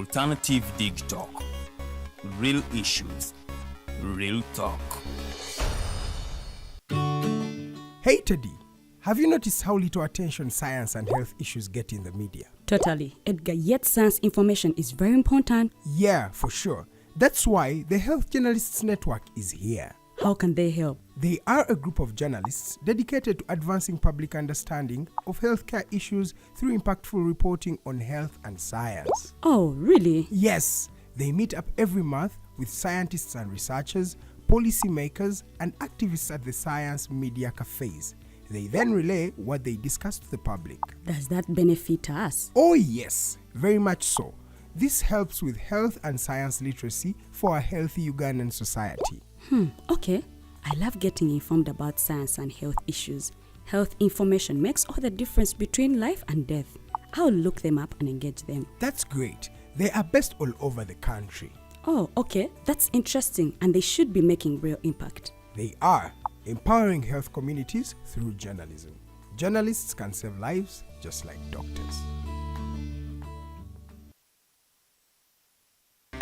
Alternative Dig Talk. Real issues, real talk. Hey Teddy, have you noticed how little attention science and health issues get in the media? Totally, Edgar, yet science information is very important. Yeah, for sure. That's why the Health Journalists Network is here. How can they help? They are a group of journalists dedicated to advancing public understanding of healthcare issues through impactful reporting on health and science. Oh, really? Yes, they meet up every month with scientists and researchers, policymakers, and activists at the science media cafes. They then relay what they discuss to the public. Does that benefit us? Oh yes, very much so. This helps with health and science literacy for a healthy Ugandan society. Okay. I love getting informed about science and health issues. Health information makes all the difference between life and death. I'll look them up and engage them. That's great. They are based all over the country. Oh, okay. That's interesting, and they should be making real impact. They are empowering health communities through journalism. Journalists can save lives just like doctors.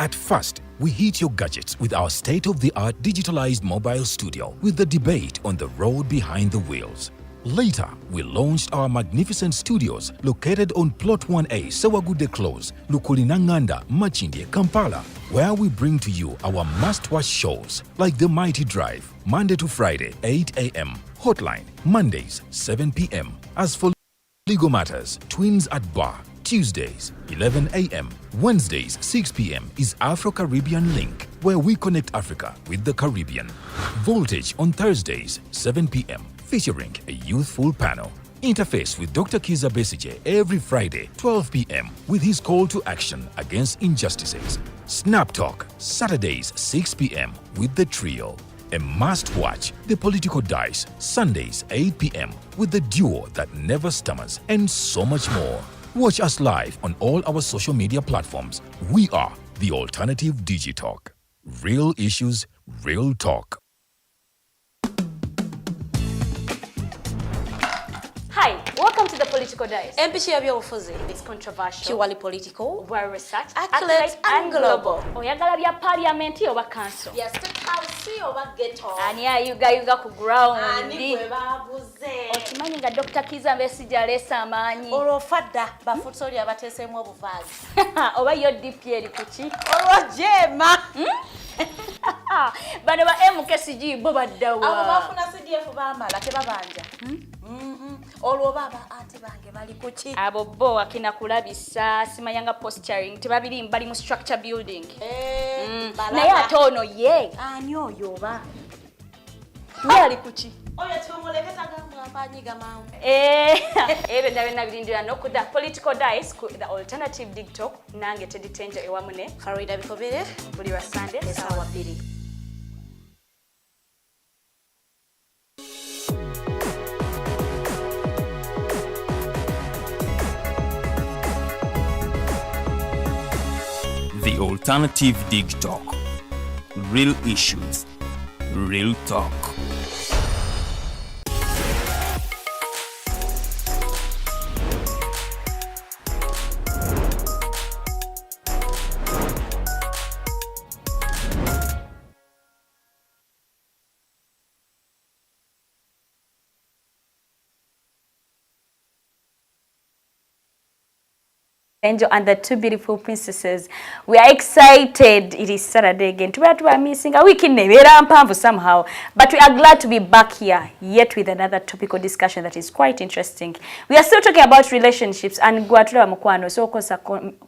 At first, we hit your gadgets with our state-of-the-art digitalized mobile studio with the debate on the road behind the wheels. Later, we launched our magnificent studios located on Plot 1A, Sewagude Close, Lukulinanganda, Machinde, Kampala, where we bring to you our must-watch shows like The Mighty Drive, Monday to Friday, 8 a.m., Hotline, Mondays, 7 p.m. As for Legal Matters, Twins at Bar, Tuesdays, 11 a.m., Wednesdays, 6 p.m. is Afro-Caribbean Link, where we connect Africa with the Caribbean. Voltage on Thursdays, 7 p.m., featuring a youthful panel. Interface with Dr. Kiza Besije every Friday, 12 p.m. with his call to action against injustices. Snap Talk, Saturdays, 6 p.m. with the trio. A must-watch, The Political Dice, Sundays, 8 p.m. with the duo that never stammers, and so much more. Watch us live on all our social media platforms. We are the Alternative Digitalk. Real issues, real talk. Hi, welcome to the Political Dice. Empishi ebyobufuzi. It's controversial, Purely political, well researched, accurate and global. Oyagala bya parliament oba council. Yes, state house oba ghetto. Ani ayuga ku ground. Ani gwe babuze. Okimanyi nga Dr. Kiza Besije aleesa amaanyi. Olwofadda bafutoli abateeseemu obuvaazi. Oba yo DP eri kuki? Olwojema. Bano ba MKCG bo baddawa. Abo bafuna CDF baamala tebabanja. Olwo baba ate bange bali kuki? Abo bo akina kulabisa simanyanga posturing tebabiri bali mu structure building. Naye ate ono ye. Ani oyo oba? Ye ali kuki? Oyo tumuleketa gamba apanyiga mawe. Ebe ndabena birindira no ku the Political Dice ku the Alternative Dig Talk nange Teddy Teangel ewamune Farida Bikobere buli wa Sunday sawa 2. The Alternative Dig Talk. Real issues, real talk. Angel and the two beautiful princesses. We are excited. It is Saturday again. We are missing a week in Neverampanvu somehow. But we are glad to be back here, yet with another topical discussion that is quite interesting. We are still talking about relationships and Guatura Mukwano. So, of course,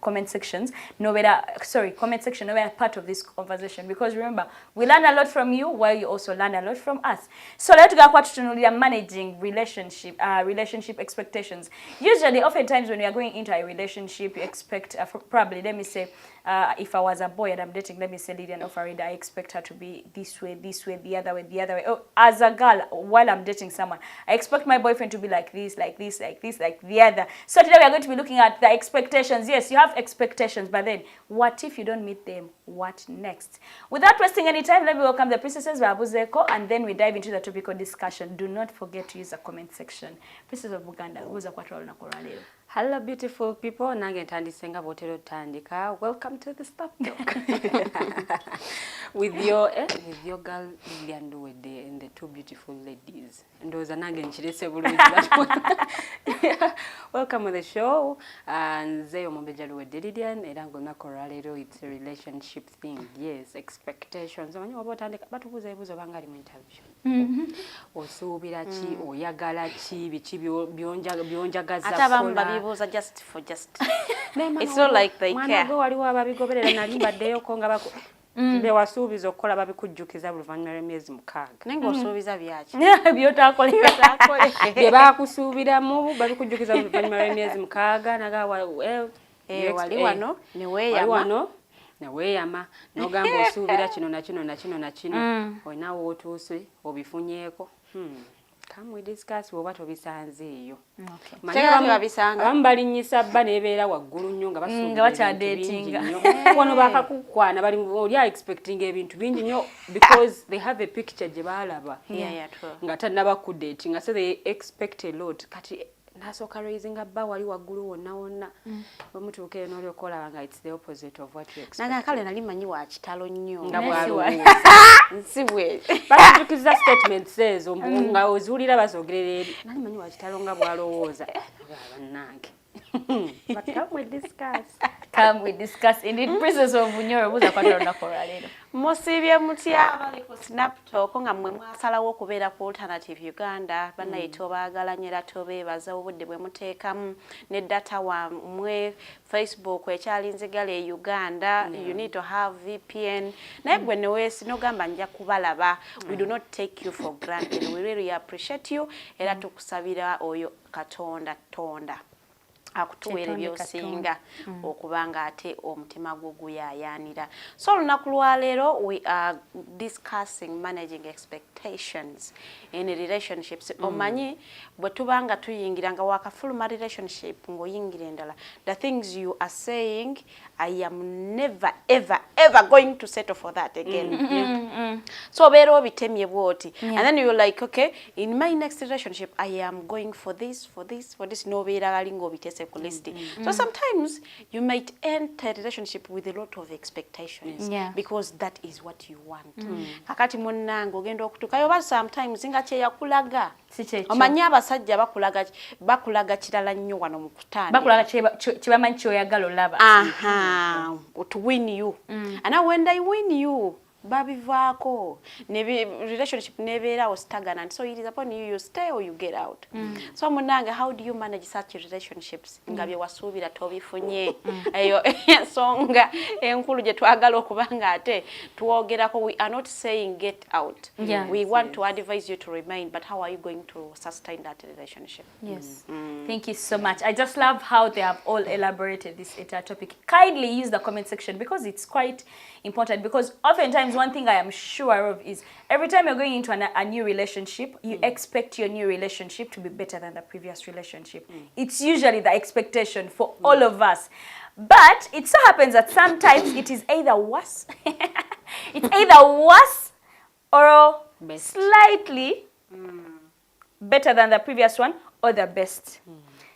comment sections. Comment section, no whether part of this conversation. Because remember, we learn a lot from you while you also learn a lot from us. So, let's go to managing relationship expectations. Usually, oftentimes when we are going into a relationship, you expect, probably, let me say, if I was a boy and I'm dating, let me say Lilian or Farida, I expect her to be this way, the other way. Oh, as a girl, while I'm dating someone, I expect my boyfriend to be like this, like the other. So today we are going to be looking at the expectations. Yes, you have expectations, but then what if you don't meet them? What next? Without wasting any time, let me welcome the princesses Babuzeko, and then we dive into the topical discussion. Do not forget to use the comment section. Princess of Uganda, Hello, beautiful people. Nange ntandisenga botero tandika. Welcome to the Stop Talk. with your girl Lilian Luwedde and the two beautiful ladies. And those are nange nchirese bulungi. Welcome to the show. And Nze Omumbejja Luwedde Lilian era ngonna koralero it's a relationship thing. Yes, expectations. Omanyi oba otandika batubuza ebibuzo banga ali mu interview. Osuubira ki, oyagala ki, biki byonjagaza was just for it's not like they care. Mwana waliwo ababigoberera nali mbaddeyo ko nga bako be wasuubiza okukola babikujjukiza oluvannyuma lw'emyezi 6 naye ng'osuubiza byaki byotaakolera bye baakusuubiramu babikujjukiza oluvannyuma lw'emyezi 6 naga wali wano neweeyama n'ogamba osuubira kino na kino na kino na kino olinawo otuuse obifunyeeko. Come we discuss oba tobisanze eyo. Abamu balinnyisa bba nebeera waggulu nnyo nga bakyadeetinga. Wano bakakukwana bali oli expecting ebintu bingi nnyo because they have a picture gye baalaba nga tannabakudeetinga, so they expect a lot. Kati nasooka raising bba wali waggulu wonna wonna bwemutuuka eno olyokola nga it's the opposite of what you expect. Naga kale nali manyi wa kitalo nnyo nga bwalowooza nsibwe batukiza statements ezo nga ozuulira bazogerera eri nali manyi wa kitalo nga bwalowooza bannange. But come we discuss indeed. Princess of Bunyoro buza kwatala nakola lero. Musibye mutya bali ku Snap Talk nga mmwe mwasalawo okubeera ku Alternative Uganda bannayita obaagala nyera tobeebaza obudde bwe muteekamu ne data wamwe Facebook ekyalinzigala e Uganda. You need to have VPN. Naye gwe neweesi nogamba nja kubalaba. We do not take you for granted. We really appreciate you era tukusabira oyo Katonda tonda akutuwera ebyosinga okubanga ate omutima gwo guyayaanira. So olunaku lwa leero we are discussing managing expectations in relationships. Omanyi bwe tubanga tuyingira nga wakafuluma relationship ng'oyingira endala, the things you are saying, I am never ever going to settle for that again. So obeera obitemye bwoti and then you're like, okay, in my next relationship I am going for this nobeera gali ng'obitese ku list. So sometimes you might enter a relationship with a lot of expectations because that is what you want. Kakati munnange ogenda okutuukayo oba sometimes nga kyeyakulaga omanyi abasajja bakulaga kirala nnyo wano mu kutanda bakulaga kibamanyi kyoyagala olaba to win you and now when they win you babivaako ne relationship nebeerawo stagnant, so it is upon you stay or you get out. So munange, how do you manage such relationships nga bye wasuubira tobifunye eyo ensonga enkulu gye twagala okubanga ate tuwogerako. We are not saying get out, we want to advise you to remain, but how are you going to sustain that relationship? Thank you so much. I just love how they have all elaborated this entire topic. Kindly use the comment section because it's quite important, because oftentimes one thing I am sure of is every time you're going into a new relationship, you expect your new relationship to be better than the previous relationship. It's usually the expectation for all of us. But it so happens that sometimes it is either worse, or slightly better than the previous one or the best.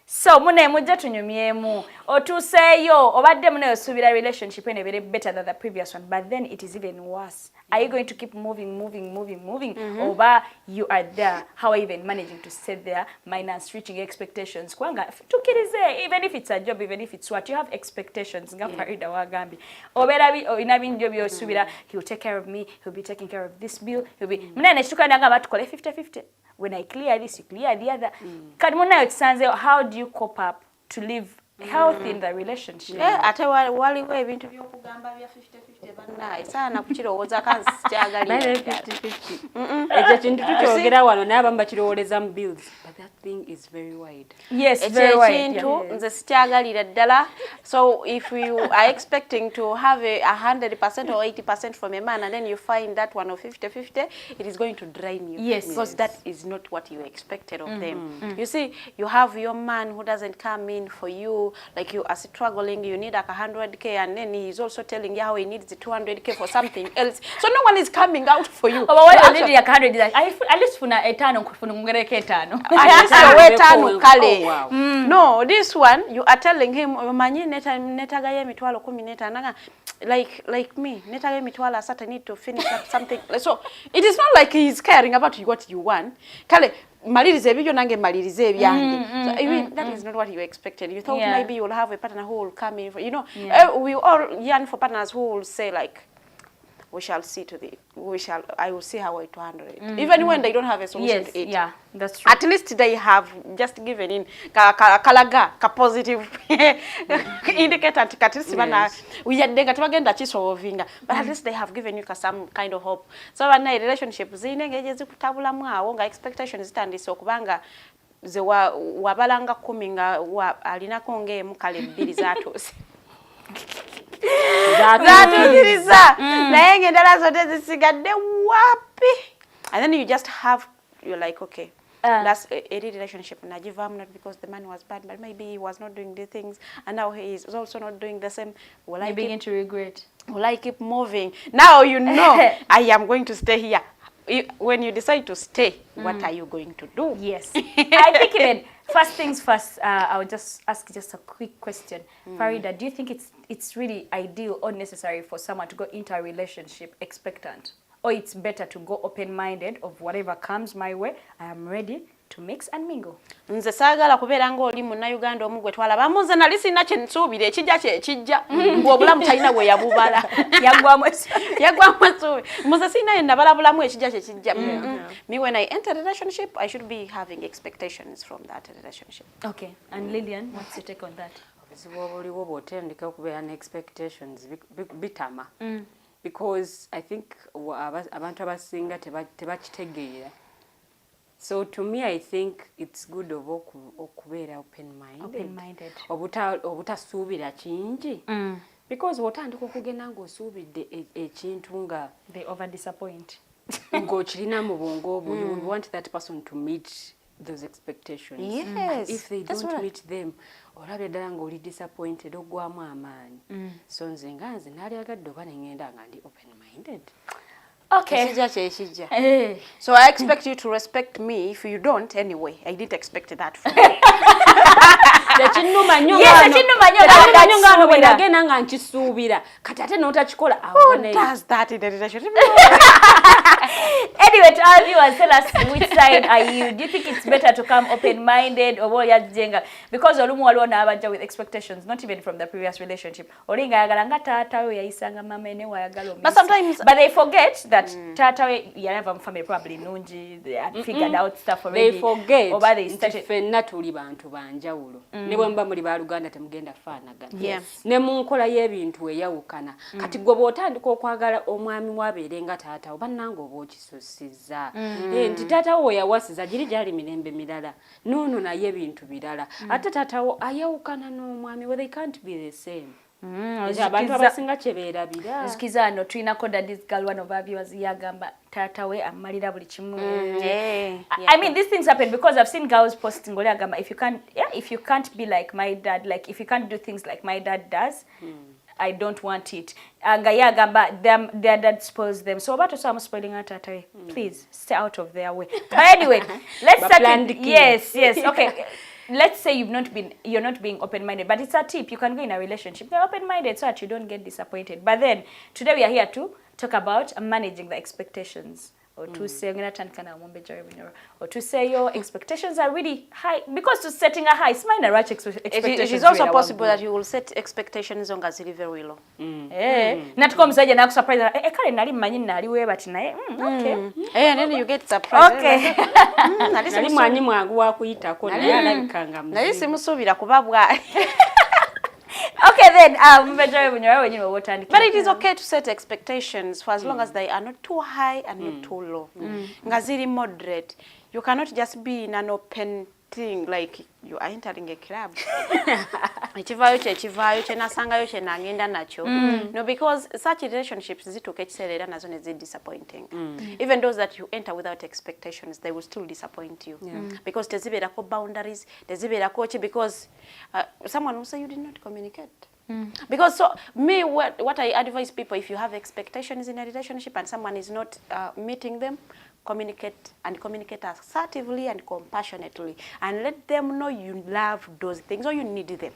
So mune mujja tunyumyemu otuseeyo obadde mune osubira relationship ene bere better than the previous one, but then it is even worse. Are you going to keep moving or you are there? How are you even managing to set there minus reaching expectations? Kwanga tukirize, even if it's a job, even if it's what you have expectations nga Farida wagambi obera ina binjo byosubira, he'll take care of me, he'll be taking care of this bill, he'll be mune neshuka nga batukole 50-50. When I clear this, you clear the other. How do you cope up to live healthy in the relationship? Ate waliwo ebintu by'okugamba bya 50-50 bannaye saana kukirowooza kansi sikyagalira 50-50. Ekyo kintu tukyogera wano naye abamu bakirowooleza mu bills, but that thing is very wide. Yes, very wide. Ekintu nze sikyagalira ddala. So if you are expecting to have 100% or 80% from a man and then you find that one of 50-50, it is going to drain you. Yes. Because that is not what you expected of them. You see, you have your man who doesn't come in for you, like you are struggling, you need like 100K, and then he's also telling you how he needs 200k for something else. So no one is coming out for you. But what I did like 100 like at least funa etano kufuna ngereke etano. At least you etano kale. No, this one you are telling him manyi netaga ye mitwalo 10 nanga like me netaga ye mitwalo asata need to finish up something. So it is not like he is caring about what you want. Kale malirize ebyo nange malirize ebyange. So I mean that is not what you expected. You thought maybe you will have a partner who will come in for, you know, we all yearn for partners who will say like we shall see to the I will see how to handle it. Even when they don't have a solution to it. Yeah, that's true. At least they have just given in kalaga ka positive indicator at bana we yadenga tibagenda kisolvinga, but at least they have given you some kind of hope. So when a relationship zinengeje zikutabulamu awo nga expectations zitandise okubanga ze wabalanga kuminga alinako ngemu kale bbiri zatose zatuziriza naye endala zote zisigadde wapi, and then you just have, you're like okay, that's a relationship najivam, not because the man was bad but maybe he was not doing the things and now he is also not doing the same. Will I begin to regret? Will I keep moving? Now you know I am going to stay here. When you decide to stay, what are you going to do? Yes. I think even first things first, I would just ask just a quick question. Farida, do you think it's really ideal or necessary for someone to go into a relationship expectant? Or it's better to go open-minded of whatever comes my way, I am ready to mix and mingle? Nze saagala kubeera ng'oli munnayuganda omu gwe twalaba muze nali sirina kye nsuubira ekijja kye kijja ng'obulamu talina bwe yabubala yaggwamu essuubi muze sirina ye nabalabulamu ekijja kye kijja. Me when I enter a relationship I should be having expectations from that relationship. Okay, and Lilian, what's your take on that? Obuzibu obuliwo bw'otandika okubeera ne expectations bitama, because I think abantu abasinga tebakitegeera. So to me, I think it's good of okubeera open-minded. Obutasuubira kingi. Because wotandika okugenda ng'osuubidde ekintu nga they over-disappoint. Ng'okirina mu bwongo obwo, you would want that person to meet those expectations. Yes. If they don't meet them, olabye ddala ng'oli disappointed, oggwamu amaanyi. So nze naalyagadde oba ne ngenda nga ndi open-minded. Okay. So I expect you to respect me. If you don't, anyway, I didn't expect that from you. Who does that in a relationship? Anyway, to our viewers, tell us which side are you? Do you think it's better to come open-minded or what you're doing? Because olumu waliwo n'abajja with expectations, not even from the previous relationship. Olinga yagala nga taata we yayisanga mama ene wayagala omisi. But sometimes, but they forget that taata we yalava mu family probably nungi, they had figured out stuff already. They forget. Oba they started. Ffenna tuli bantu banjawulo. Ne bwe muba muli baluganda temugenda faanagana. Yes. Ne mu nkola y'ebintu eyawukana. Kati gwe bw'otandika okwagala omwami wabeere nga taata oba nange oba okisussizza. Nti taata wo yawasiza giri gyali mirembe mirala. Noono naye ebintu birala. Ate taata wo ayawukana n'omwami we, they can't be the same. Abantu abasinga kye beerabira. Nzikiza no tulinako daddy's girl, one of our viewers yagamba taata we amalira buli kimu. I mean these things happen because I've seen girls posting ngoli agamba if you can't be like my dad, like if you can't do things like my dad does, I don't want it. Anga yagamba their dad spoils them. So about to I'm spoiling her taata. Please stay out of their way. But anyway, let's start. Yes. Okay. Let's say you're not being open-minded, but it's a tip. You can go in a relationship, you're open-minded so that you don't get disappointed. But then today we are here to talk about managing the expectations. Or to say or to say your expectations are really high, because to setting a high is minor right expectations. It is also possible that you will set expectations on gazili very low. Natuko msaje na surprise kale nali manyi nali we but naye okay. And then you get surprised. Okay. Nali manyi mwangu wa kuyitako naye alabikanga muzima. Nali simusubira kubabwa. Okay then, but it is okay to set expectations for as long as they are not too high and not too low. Ngaziri moderate. You cannot just be in an open thing like you are entering a club. No, because such relationships is disappointing. Even those that you enter without expectations, they will still disappoint you. Because boundaries, because someone will say you did not communicate. Because so me, what I advise people, if you have expectations in a relationship and someone is not meeting them, communicate assertively and compassionately, and let them know you love those things or you need them.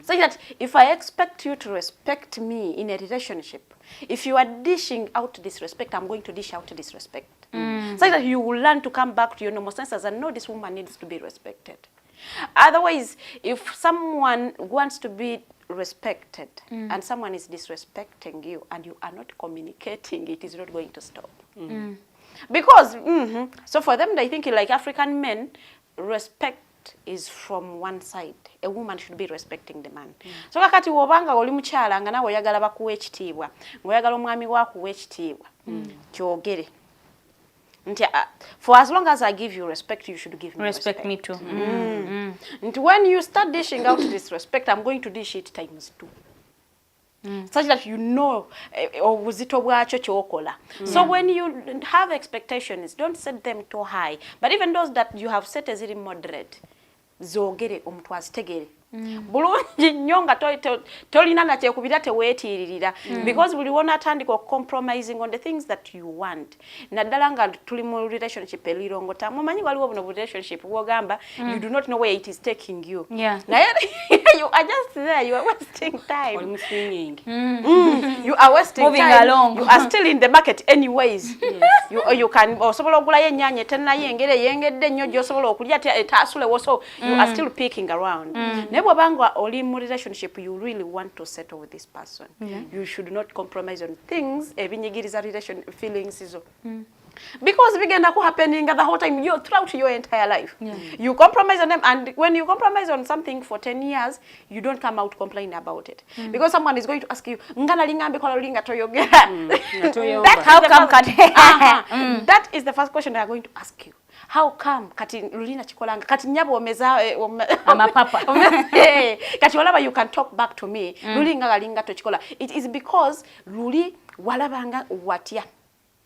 So that if I expect you to respect me in a relationship, if you are dishing out disrespect, I'm going to dish out disrespect. So that you will learn to come back to your normal senses and know this woman needs to be respected. Otherwise, if someone wants to be respected and someone is disrespecting you and you are not communicating, it is not going to stop. Because, so for them, they think like African men, respect is from one side. A woman should be respecting the man. So kakati wobanga oli mukyala nga nawe oyagala bakuwa ekitiibwa, ng'oyagala omwami wo akuwa ekitiibwa, kyogere. For as long as I give you respect, you should give me respect. Respect me too. And when you start dishing out disrespect, I'm going to dish it times 2. Such that you know obuzito bwakyo kyokola. So when you have expectations, don't set them too high. But even those that you have set as moderate, zogere omuntu azitegere. Bulungi nnyo nga tolina na kyekubira teweetiiririra, because buli wona atandika compromising on the things that you want. Naddala nga tuli mu relationship elirongota, mumanyi waliwo buno relationship bwogamba you do not know where it is taking you. Naye you are just there, you are wasting time. Oli muswinging. You are wasting Moving time. along. You are still in the market anyways. You can osobola ogulayo ennyaanya tennayengera eyengedde nnyo gy'osobola okulya etaasulewo, so you are still picking around. Bwabanga oli mu relationship, you really want to settle with this person. You should not compromise on things ebinyigiriza relation feelings izo. Because bigenda ku happening the whole time, throughout your entire life. You compromise on them, and when you compromise on something for 10 years, you don't come out complaining about it. Because someone is going to ask you, ngana lingambe kola linga toyogera. How come that is the first question they are going to ask you. How come kati lulina chikolanga kati nyabo omeza amapapa kati walaba you can talk back to me lulinga linga to chikola. It is because luli walabanga watya.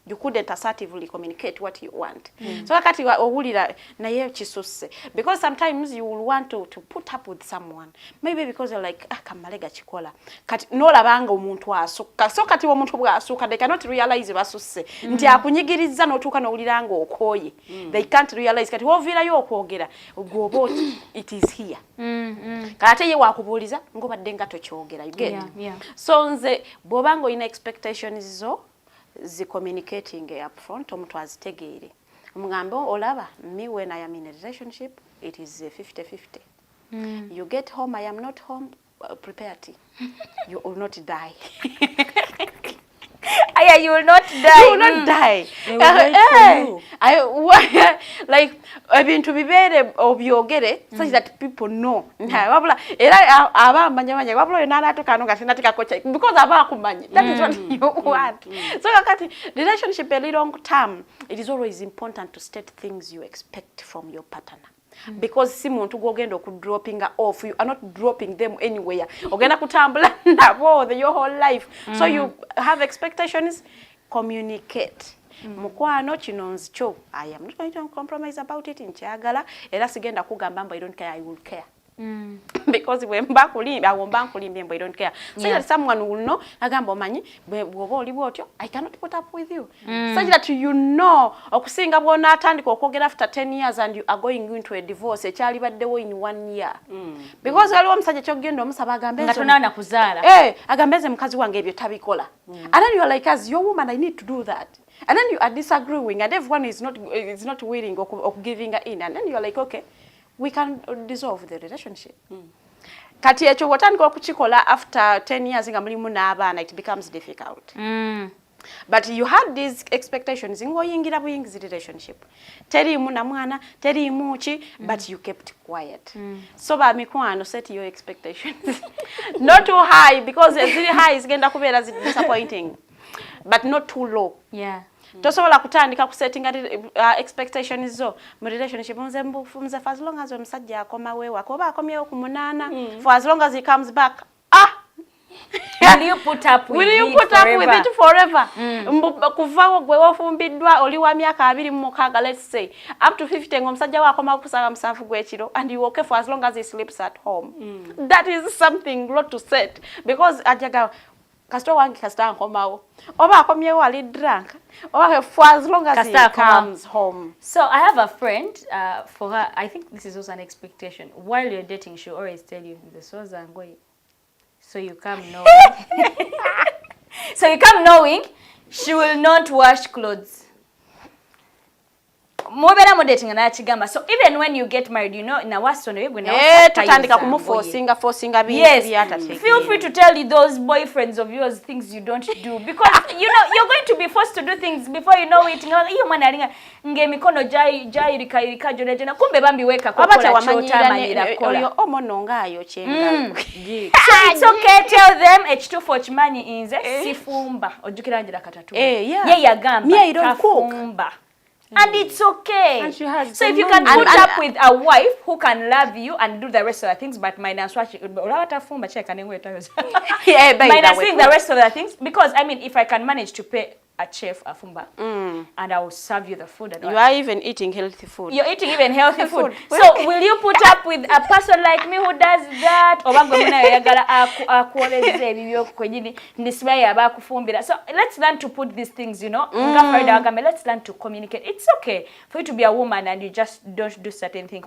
You couldn't assertively communicate what you want. So kati owulira naye kisuse, because sometimes you will want to put up with someone, maybe because you're like kamalega chikola kati nolabanga omuntu asuka, so kati omuntu bwasuka they cannot realize basuse nti akunyigiriza notuka nowuliranga okoye. They can't realize kati wovirayo okwogera gobo it is here. Kati ye wakubuliza ngobadde nga tokyogera, you get. So nze bobanga ina expectations zo communicating up front, omuntu azitegeere. Mugambe olaba, me when I am in a relationship, it is 50-50. You get home, I am not home, prepare tea. You will not die. You will not die. You will not die. They will wait for you. Like I've been to be very obyogere such that people know. Wabula era abamanya wabula yonala tukanoga sinatika kocha because abakumanya. That is what you want. So kakati relationship a long term, it is always important to state things you expect from your partner. Because si muntu gogenda dropping off, you are not dropping them anywhere. Ogenda kutambula nabo your whole life. So you have expectations, communicate. Mukwano kinonzi kyo, I am not going to compromise about it, nkyagala era sigenda kugamba mba I don't care, I will care. Because when back kulimba awomba kulimba I don't care. So that someone will know agamba omanyi bwoba oli bwotyo I cannot put up with you. Such that you know okusinga bwona atandika okwogera after 10 years and you are going into a divorce ekyali baddewo in 1 year. Because waliwo omusajja kyogenda omusaba agambe nga tonana kuzaala agambeze mukazi wange ebyo tabikola. And then you are like, as your woman I need to do that. And then you are disagreeing and everyone is not willing or giving in, and then you are like, okay, we can dissolve the relationship. Kati ekyo watandika okukikola after 10 years nga mulimu n'abaana, it becomes difficult. But you had these expectations ngoyingira buyingizi relationship. Terimu na mwana, terimu ki, but you kept quiet. So ba mikwano, set your expectations. Not too high, because really high is genda kubeera disappointing. But not too low. Tosobola kutandika kusetting expectations zo mu relationship nze for as long as omusajja akoma wewe akoba akomyewo ku 8 for as long as he comes back Will you put up with it forever? Kuvawo gwe wafumbiddwa oli wa myaka 26, let's say up to 50 ng'omusajja wako makusanga musanvu gw'ekiro and you okay for as long as he sleeps at home. That is something lot to set because ajaga kasito wangi kasita nkomawo oba akomyewo ali drunk oba for as long as he comes home. So I have a friend, for her I think this is also an expectation. While you're dating she'll always tell you the soza ngoi. So you come knowing. So you come knowing she will not wash clothes. So even when you get married, you know, in our son, we're going to feel free to tell you those boyfriends of yours things you don't do because you know you're going to be forced to do things before you know it. So it's okay, tell them H2 for chimani inze sifumba ojukirangira katatu. Yeah, don't cook. And it's okay. And so if you can put up with a wife who can love you and do the rest of the things, but minus watching minus doing the rest of the things, because I mean, if I can manage to pay a chef a fumba and I will serve you the food. And you are even eating healthy food. You're eating even healthy food. So will you put up with a person like me who does that? So let's learn to put these things, you know. Let's learn to communicate. It's okay for you to be a woman and you just don't do certain things.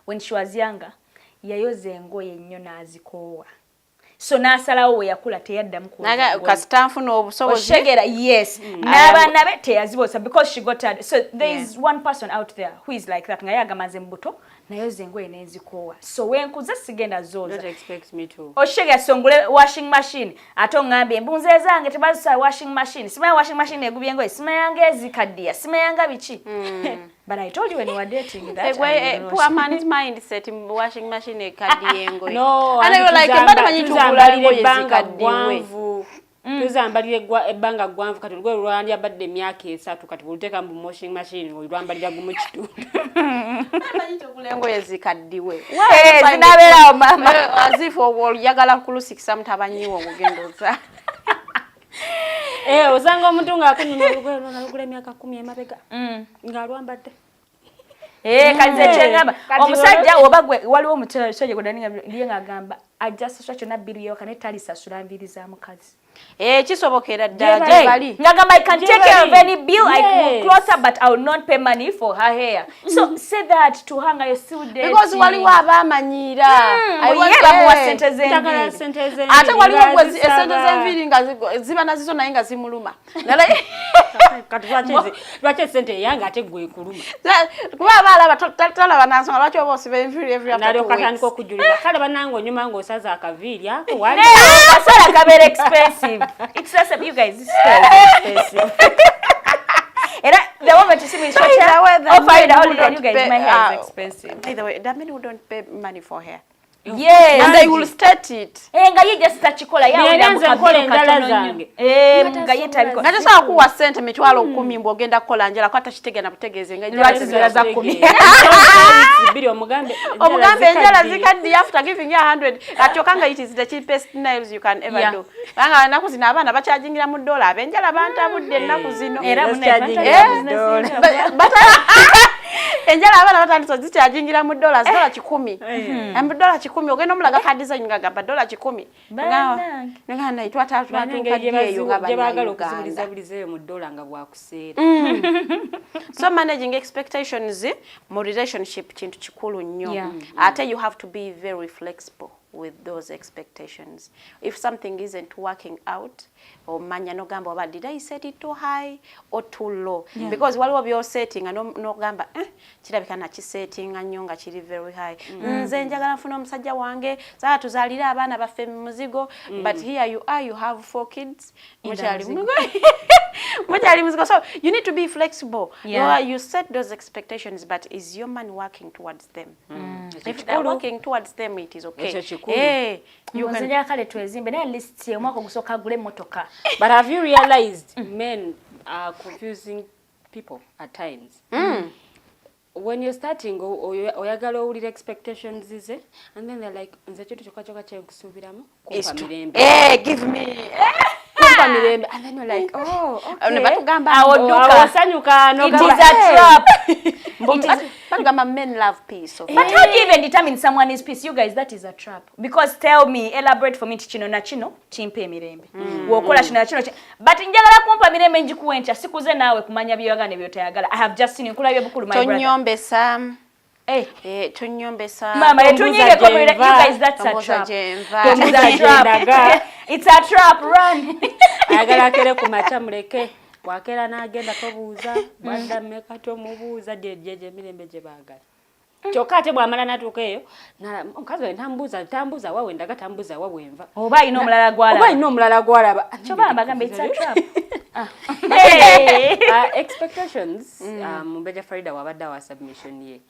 When she was younger, yayoze ngoye nnyo n'azikoowa. So nasalawo we yakula teyadda naga kastamfu no obusobozi yes n'abaana be teyazibosa because she got tired. So there is one person out there who is like that ngayaga maze mbuto nayoze ngoye n'ezikoowa. So wenkuza sigenda zoza. Don't expect me to. Oshege songule washing machine ato ngambe mbunze zange tebazusa washing machine. Sima washing machine egubye ngoye sima yange ezikaddia sima yanga bichi. But I told you when we were dating that poor man's mindset in washing machine ekaddiye ngoye. No, and I like mbali manyitugula ngoye zikaddiwe. Tuzambalire ebbanga gwanvu kati lwe lwandi abadde emyaka 3 kati buluteka mu washing machine olwambalira gumu kitundu. Manyitugula ngoye zikaddiwe. Zinabera mama as if oyagala kulusikisa mutabanyiwo mugendoza. Osanga omuntu ng'akunnyuma olugwe nalugula emyaka 10 emabega ng'alwambadde. Kanze kyengamba omusajja obagwe waliwo omusajja gwe ndiye ng'agamba ajja sasula kyonna bbiri yoka ne talisasula mbiri za mukazi. Kisobokera ddala gye bali. Ngagamba I can take care of any bill, I will close her, but I will not pay money for her hair. So say that to her nga you're still dating. Because waliwo abamanyira. Bamuwa sente z'enviri. Ate waliwo sente z'enviri nga ziba nazizo naye nga zimuluma. Kati lwaki sente yange ate gwe kuluma. Kuba abalaba talaba nansonga lwaki oba osiba enviri every after 2 weeks. Katandika okujulira. Kale bannange onyuma ng'osaza akaviiri ako wali. Kasala kabeera expensive. It's just you guys, this is expensive. And the moment you see me in short hair, you guys, my hair is expensive. By the way, that mean who don't pay money for hair. Yes. And they will state it. Nga ye just tachikola ya nyanza nkola endala zange. Nga ye tabiko. Nga tasa kuwa sente mitwalo 10 mbogenda kola njala kwata kitege na butegeze nga lwaki ziraza 10. Biri omugambe enjala zikaddi after giving you 100 atokanga it is the cheapest nails you can ever do. Banga naku zina abana bachajingira mu $1 abenjala bantabudde naku zino. Era enjala abana batandise zichajingira mu $1 $10. Ambu $10 ogenda omulaga ka design nga gamba $10. Nga naitwa tatu kadiyo nga bagala okuzibuliza bulize mu $1 nga bwakuseera. So managing expectations mu relationship kintu kikulu nnyo. Ate you have to be very flexible with those expectations. If something isn't working out, or manya no gamba about did I set it too high or too low? Because waliwo byo setting and no gamba kirabika na kisetting anyonga kiri very high. Nze njagala nfuna omusajja wange za tuzalira abana baffe mu muzigo, but here you are, you have 4 kids. Muchali muzigo. So you need to be flexible. You set those expectations, but is your man working towards them? If they're working towards them, it is okay. You can kale twezimbe na list ye mwako gusoka gule motoka. But have you realized men are confusing people at times? when you're starting oyagala owulira expectations ze and then they're like nze kitu kyokka kyenkusubiramu kumpa mirembe give me kumpa mirembe and then you're like oh okay batugamba awasanyuka no it is a trap batugamba men love peace but how do you even determine someone is peace? You guys, that is a trap. Because tell me, elaborate for me chino na chino chimpe mirembe wokola chino na chino but njagala kumpa mirembe njikuwencha sikuze nawe kumanya byogane byotayagala. I have just seen you kulabye bukulu my brother tonyombesa tonyombesa mama etunyige ko you guys, that's a trap. It's a trap, run. Ayagala kere kumacha muleke wakera nagenda tobuuza badda mmeka tomubuuza jeje mirembe gye baagala kyokka ate bwamala natuuka eyo omukazi we tambuuza wawe ndaga tambuuza wawe enva oba ina omulala gwalaba kyoba bagamba it's a trap. Expectations Omumbejja Farida wabadde wa submission ye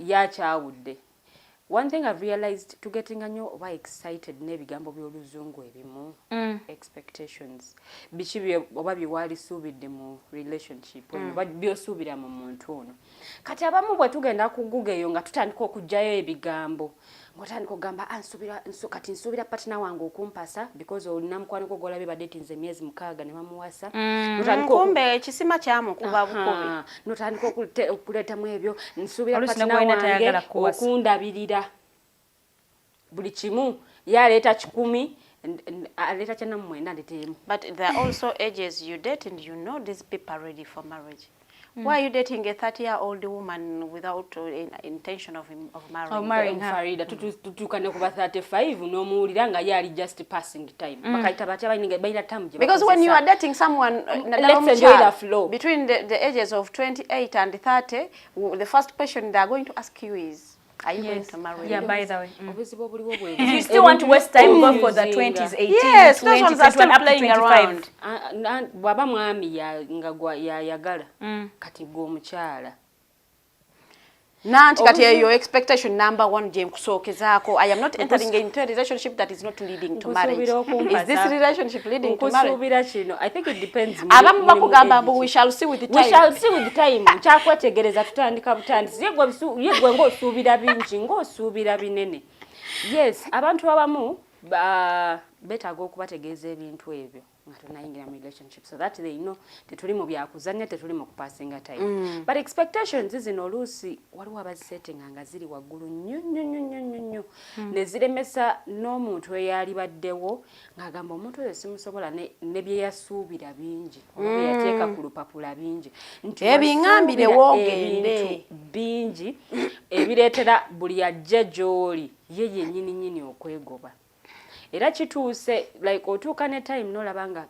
yakyawudde. One thing I've realized to getting nnyo oba excited n'ebigambo by'oluzungu ebimu expectations biki oba byewali suubidde mu relationship oba byosuubira mu muntu ono kati abamu bwe tugenda ku Google eyo nga tutandika okugjayo ebigambo ng'otandika okugamba kati nsuubira partner wange okumpasa because olina mukwano gwo gw'olabye badetinze emyezi 6 ne bamuwasa kumbe ekisima kyamukuba bukubi n'otandika okuleetamu ebyo nsuubira partner wange okundabirira buli kimu yaleeta 10 aleta chana mwenda ndetemu. But there are also ages you date and you know these people are ready for marriage. Why are you dating a 30-year-old woman without intention of marrying? Of marrying her. Farida, tutukane kuba 35 no muulira nga yali just passing time. Bakaita batya bayina time. Because when you are dating someone let's enjoy the flow. Between the ages of 28 and 30, the first question they are going to ask you is, are you going to marry? Yeah, by the way. If you still want to waste time, go for the 20s, 18s, yes, 20s, those ones are still playing around. Baba mwami yagala kati gwo mukyala. Nanti kati your expectation number 1 je nkusookezaako. I am not entering into a relationship that is not leading to marriage. Is this relationship leading to marriage? I think it depends. Abamu bakugamba we shall see with the time. We shall see with the time. Kyakwetegereza tutandika butandisi. Yegwe ng'osuubira bingi ng'osuubira binene. Yes, abantu abamu betaaga okubategeeza ebintu ebyo nga tunayingira mu relationship so that they know tetuli mu byakuzanya tetuli mu kupassinga time. But expectations zino oluusi waliwo abazisetinga nga ziri waggulu nnyo ne ziremesa n'omuntu eyali baddewo ng'agamba omuntu oyo simusobola ne bye yasuubira bingi oba bye yateeka ku lupapula bingi nti ebiŋambire woogende bingi ebireetera buli ajja gy'oli ye yennyini okwegoba. Era kituuse like otuuka ne time n'olabanga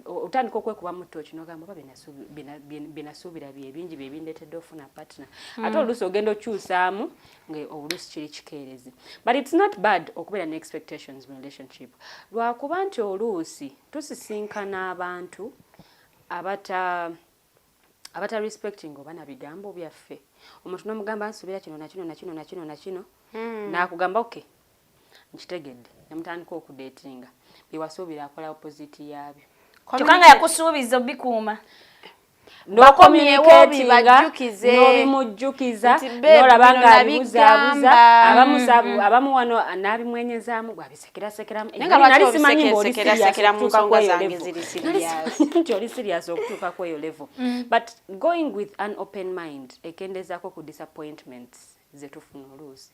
otandika okwekuba mu ttooki n'ogamba oba binasuubira bye bingi bye bindeetedde ofuna partner. Ate oluusi ogenda okyusaamu nga oluusi kiri kikeerezi. But it's not bad okubeera ne expectations mu relationship. Lwakuba nti oluusi tusisinkana abantu abata respecting oba na bigambo byaffe. Omuntu n'omugamba nsuubira kino na kino n'akugamba okay. Nkitegedde namutandika okudatinga biwasuubira akola opposite yaabyo kyokanga yakusuubiza obikuuma n'obimujjukiza n'olabanga abibuzaabuza abamu wano n'abimwenyezaamu bwabisekerasekeramu nali simanyi nti oli serious okutuuka ku eyo level. But going with an open mind ekendezaako ku disappointments zetufuna oluusi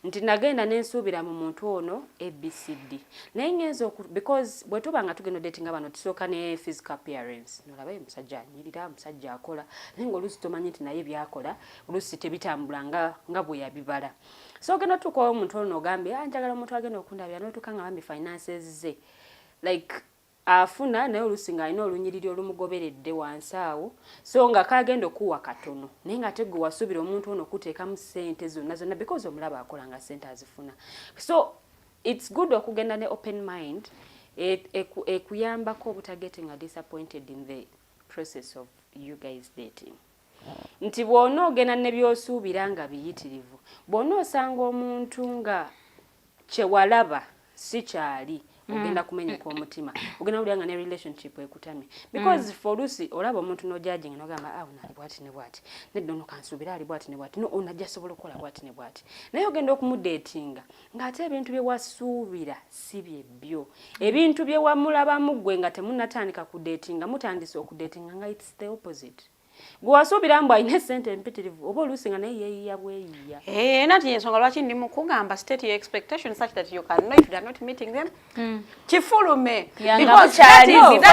nti nagenda nensuubira mu muntu ono ABCD naye ngenza because bwe tuba nga tugenda dating abantu tusooka ne physical appearance nolaba omusajja anyirira omusajja akola naye ng'oluusi tomanyi nti naye byakola oluusi tebitambula nga bwe yabibala so ogenda tukola omuntu ono ogambe njagala omuntu agenda okundabira n'otuuka nga bambi finances ze like afuna naye oluusi ng'alina olunyiriri olumugoberedde wansi awo so nga kagenda okuwa katono naye nga tegwe wasuubira omuntu ono okuteekamu ssente zonna because omulaba akola nga ssente azifuna. So it's good okugenda ne open mind ekuyambako obutagetinga disappointed in the process of you guys dating. Nti bw'ona ogenda ne by'osuubira nga biyitirivu bw'ona osanga omuntu nga kyewalaba si kyali ogenda kumenyeka omutima ogenda kulanga ne relationship ekutamye because for Lucy olaba omuntu no judging nogamba una ali bwati ne bwati neddo no kansubira ali bwati ne bwati no onajja sobola okola bwati ne bwati naye ogenda okumudatinga ng'ate ebintu bye wasuubira si byebyo ebintu bye wamulabamu gwe nga temunnatandika kudatinga mutandise okudatinga nga it's the opposite gwasuubira mbu ayina ssente empitirivu oba oluusi nga naye yeeyiya bweyiya nati ensonga lwaki ndi mu kugamba state your expectations such that you can know if you are not meeting them kifulume because that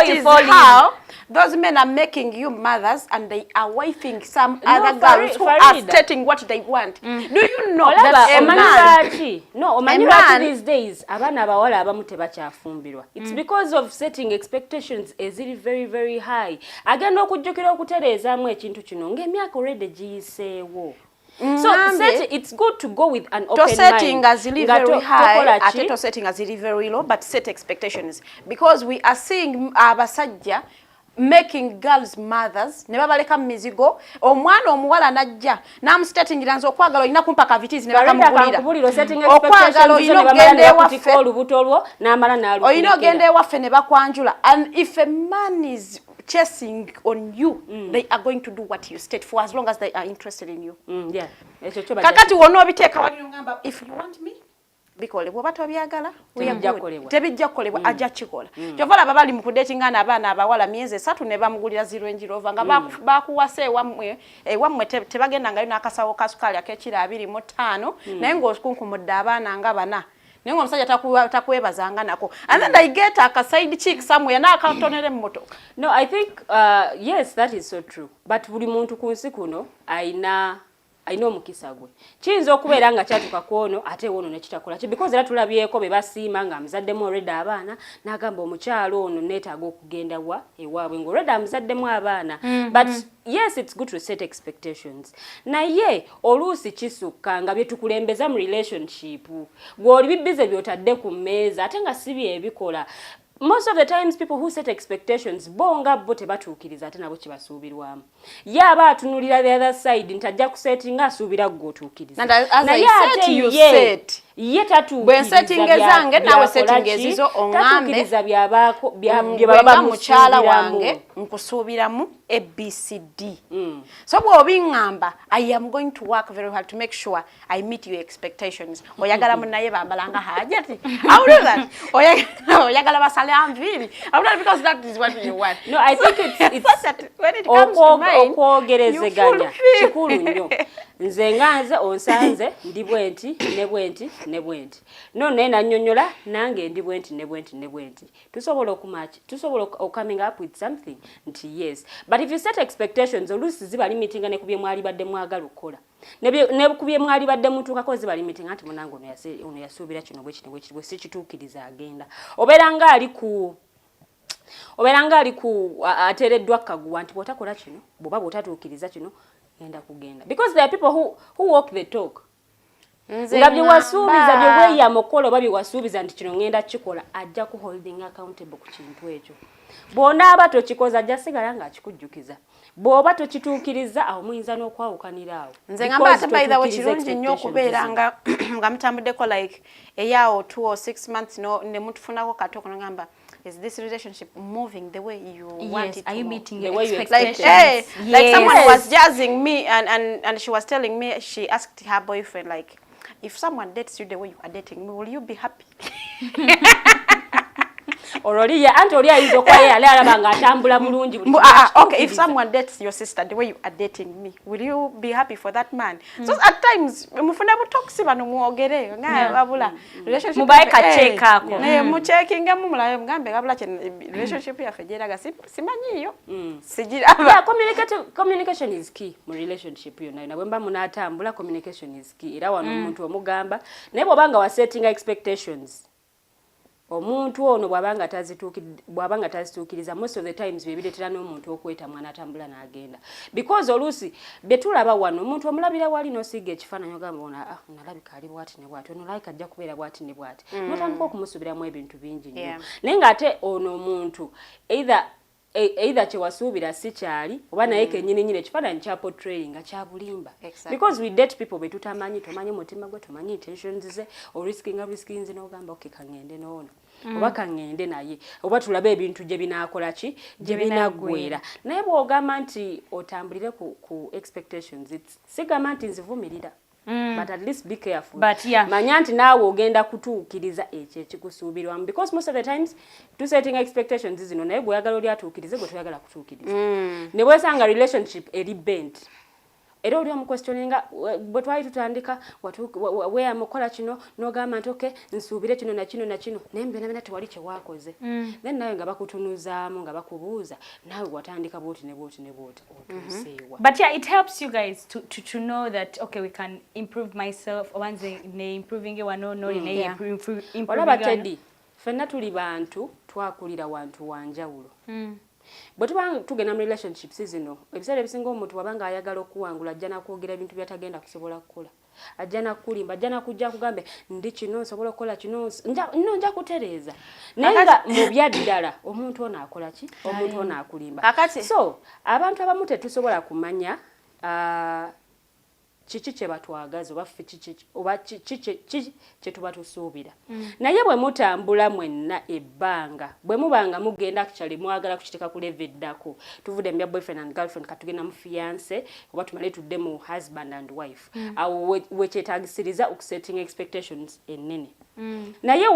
is how those men are making you mothers and they are wifing some other girls who are stating what they want. Do you know that omanyi lwaki these days abaana abawala abamu tebakyafumbirwa it's because of setting expectations eziri very very high agenda okujjukira okutereezaamu ekintu kino ng'emyaka already giyiseewo. So it's good to go with an open mind. Setting as very high, ate setting as very low, but set expectations because we are seeing abasajja making girls mothers ne babaleka mizigo omwana omuwala najja namustatingira nzo okwagala olina kumpa kavitizi ne bakamugulira okwagala olina ogende ewaffe olubutolwo n'amala n'alukira olina ogende ewaffe ne bakwanjula and if a man is chasing on you they are going to do what you state for as long as they are interested in you kakati wonna obiteeka wali ngamba if you want me bikole bwoba tobyagala tebijja kukolebwa ajja kikola kyova laba bali mu kudatinga n'abaana abawala myezi 3 ne bamugulira Range Rover nga bakuwase ewamwe tebagenda ngayo n'akasawo ka sukali ak'ekiro 25 naye ng'okunkumudde abaana nga bana naye ng'omusajja takwebazanga nako and then I get a side chick somewhere n'akatonere mu motoka. No, I think yes, that is so true, but buli muntu ku nsi kuno ayina omukisa gwe kiyinza okubeera nga kyatuka kwono ate wono nekitakola ki because era tulabyeko be basiima nga amuzaddemu already abaana n'agamba omukyalo ono neetaaga okugenda ewaabwe nga already amuzaddemu abaana but yes it's good to set expectations naye oluusi kisukka nga byetukulembeza mu relationship gw'oli bibbize byotadde ku mmeeza ate nga si byebikola. Most of the times people who set expectations bonga bo tebatuukiriza ate nabo kibasuubirwamu yaba atunulira the other side ntajja kusetinga asuubira gwotuukiriza naye ate ye tatuukiriza ezange nawe setting ezizo ongambe bye mukyala wange nkusuubiramu ABCD so bw'obiŋŋamba I am going to work very hard to make sure I meet your expectations oyagala munaye bambalanga hajati how do that oyagala basale amviri how do because that is what you want. No, I think it's when it comes to mine okwogerezeganya kikulu nnyo nze nganze onsanze ndi bwenti ne bwenti ne bwenti no naye nannyonnyola nange ndi bwenti ne bwenti ne bwenti tusobola okumatch tusobola coming up with something nti yes but if you set expectations oluusi ziba limitinga ne kubye mwali badde mwagala okukola ne kubye mwali badde mutuukako ziba limitinga anti munange ono yasuubira kino bwe si kituukiriza agenda obeera nga ali ku ateereddwa kaguwa nti bw'otakola kino bw'oba bw'otatuukiriza kino genda kugenda because there are people who walk the talk nga bye wasuubiza bye weeyama okukola oba bye wasuubiza nti kino ngenda kikola ajja ku holding accountable ku kintu ekyo bw'onaaba tokikoza ajja sigala ng'akikujjukiza bw'oba tokituukiriza awo muyinza n'okwawukanira awo nze ngamba ate by the way kirungi nnyo okubeera nga mutambuddeko like a year or 2 or 6 months ne mutufunako katoko ngamba is this relationship moving the way you want it to? Are you meeting the way you expect? Like someone was jazzing me and she was telling me, she asked her boyfriend, like, if someone dates you the way you are dating me, will you be happy? Okay, if someone dates your sister the way you are dating me, will you be happy for that man? So at times mufuna butoksi bano muogere nga abula relationship mubaye kacheka ako mu checking mumulayo ngambe kabula relationship ya fejeraga simanyiyo sigira communication is key mu relationship yo na bwemba munatambula communication is key era wano omuntu omugamba naye bwabanga wa setting expectations omuntu ono bwabanga tazituukiriza most of the times bebiretera n'omuntu okweta mwana atambula n'agenda because oluusi betulaba wano omuntu omulabira wali n'osiiga ekifaananyi ogamba ona nalabika ali bwati ne bwati ono like ajja kubeera bwati ne bwati n'otandika okumusubiramu ebintu bingi nnyo naye ng'ate ono omuntu either kyewasuubira si kyali oba naye kennyini ekifaananyi kya portraying nga kya bulimba because we date people betutamanyi tomanyi mutima gwe tomanyi intentions ze oriskinga nze n'ogamba okay kangende n'ono oba kangende naye oba tulabe ebintu gye binaakola ki gye binagwera naye bw'ogamba nti otambulire ku expectations sigamba nti nzivumirira but at least be careful manya nti naawe ogenda kutuukiriza ekyo ekikusuubirwamu because most of the times setting expectations zino naye gweyagala oli atuukirize gwe toyagala kutuukiriza ne bwesanga relationship eri bent era oli omuquestioninga bwe twali tutandika weyamukola kino n'ogamba nti okay nsuubire kino na kino na kino naye mbenabena tewali kyewakoze then nawe nga bakutunuzaamu nga bakubuuza nawe watandika bwoti ne bwoti ne bwoti otuuseewa but yeah it helps you guys to know that okay we can improve myself obanze ne improving wano no ne improve olaba Teddy fenna tuli bantu twakulira wantu wanjawulo bwe tuba tugenda mu relationships zino ebiseera ebisinga omuntu wabanga ayagala okuwangula ajja nakwogera ebintu byatagenda kusobola kukola ajja nakulimba ajja nakujja kugambe ndi kino nsobola okukola kino nja kutereeza naye nga mu byaddala omuntu ono akola ki omuntu ono akulimba so abantu abamu tetusobola kumanya kiki kye batwagaza oba kiki kye tuba tusuubira naye bwe mutambula mwenna ebbanga bwe mubanga mugenda actually mwagala kukiteeka ku level eddako tuvudde mu bya boyfriend and girlfriend katugenda mu fiance oba tumale tudde mu husband and wife awo wekyetaagisiriza okusetting expectations ennene naye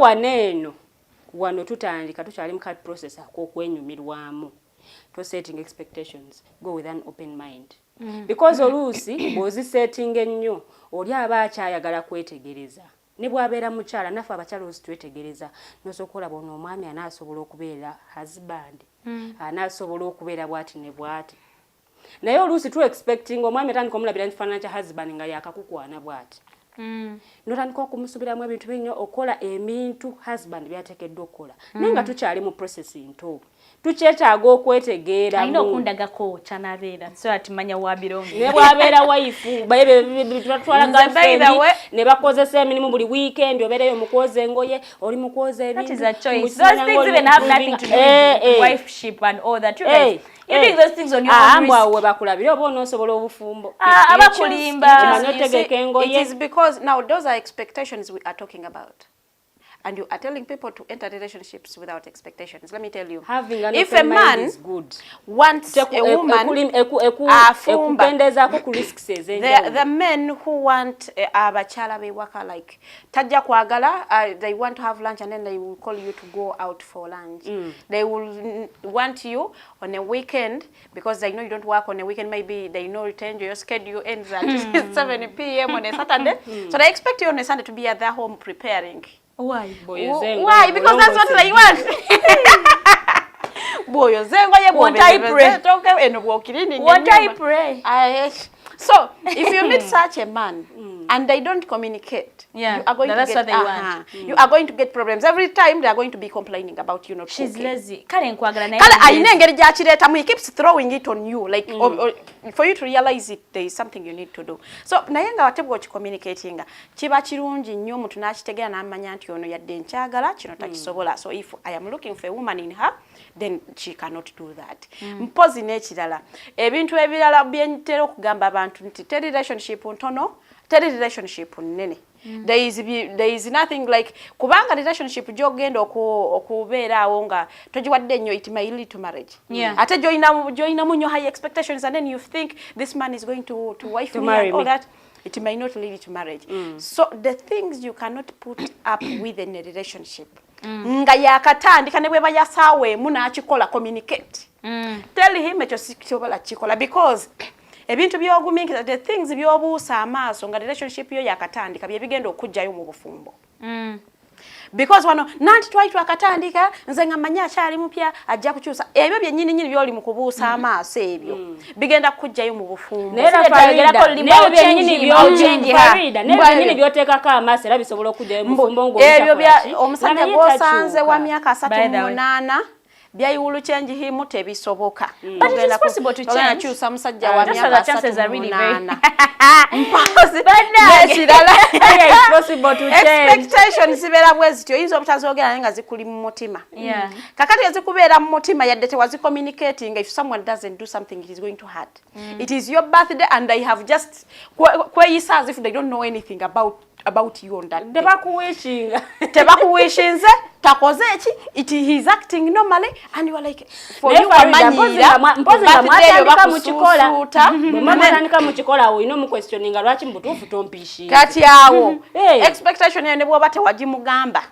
wano tutandika tukyali mu cut process ak'okwenyumirwamu to setting expectations go with an open mind because oluusi bw'ozisetinga ennyo oli aba akyayagala kwetegereza ne bw'abeera mukyala naffe abakyala oluusi twetegereza n'osooka olaba ono omwami anaasobola okubeera husband anaasobola okubeera bw'ati ne bw'ati naye oluusi tu-expectinga omwami atandika omulabira nkifaanana kya husband nga yakakukwana bw'ati n'otandika okumusubiramu ebintu binyo okola ebintu husband byateekeddwa okukola naye nga tukyali mu process nto tukyetaaga okwetegeera alina okundagako kyanabeera so atimanya wabironge ne bwabeera wife batwala girlfriend ne bakozesa emirimu buli weekend obeereyo mukwoza engoye oli mukwoza ebintu that is a choice those things even have nothing to do with wifeship and all that you guys you think those things on your own risk ambwa bakulabira oba onoosobola obufumbo abakulimba it is because now those are expectations we are talking about. And you are telling people to enter relationships without expectations. Let me tell you, if a man is good, wants a woman, the men who want abachala bewaka like tajja kwagala, they want to have lunch and then they will call you to go out for lunch. They will want you on a weekend because they know you don't work on a weekend. Maybe they know your schedule ends at 7 p.m. on a Saturday. So they expect you on a Sunday to be at their home preparing. Why? Why? Because that's what they want. Won't I pray? Won't I pray? So, if you meet such a man and they don't communicate, you are going that's to get, what they want. You are going to get problems. Every time they are going to be complaining about you not She's cooking. lazy. He keeps throwing it on you, like or for you to realize it, there is something you need to do. So, nayenga watebwa communicating. Chiba chirungi nnyo muntu nakitegera namanya nti ono yadde nkyagala kino takisobola. So if I am looking for a woman in her, then she cannot do that. Mpozi n'ekirala. Ebintu ebirala byentera okugamba abantu nti teri relationship ntono, teri relationship nnene. There is nothing like kubanga relationship gyogenda okubeeraawo nga togiwadde nnyo it may lead to marriage. Ate joina munyo high expectations and then you think this man is going to wife me and all that. It may not lead to marriage. So the things you cannot put up with in a relationship. Nga yakatandika ne bweba yasaawe muna akikola communicate. Tell him ekyo sikyobola kikola because ebintu byoguminkiza the things byobuusa amaaso nga relationship yo yakatandika bye bigenda okujjayo mu bufumbo. Because wano nanti twaitu akatandika nze ngamanya akyali mupya ajja kukyusa ebyo byennyini byoli mu kubuusa amaaso ebyo bigenda kujjayo mu bufumbo. Nebyo byoteekako amaaso era bisobola okujjayo mu bufumbo ebyo bya omusajja gw'osanze wa myaka 38 byayiwulu change himu tebisoboka. But it is possible to change. Kyusa musajja wa Just so the chances are really very it's possible to change. Expectations zibera bwezityo yinzo obutazogera nga zikuli mu mutima. Kakati yazikubeera mu mutima yadde tewazi communicating. If someone doesn't do something, it is going to hurt. It is your birthday and they have just kweyisa as if they don't know anything about you on that day. Tebakuwishinze takoze eki he's acting normally and you are like for you amanyira mwatandika mu kikola oyina mu questioning lwaki mbutuufu tompishi kati awo expectation yene bwoba tewagimugamba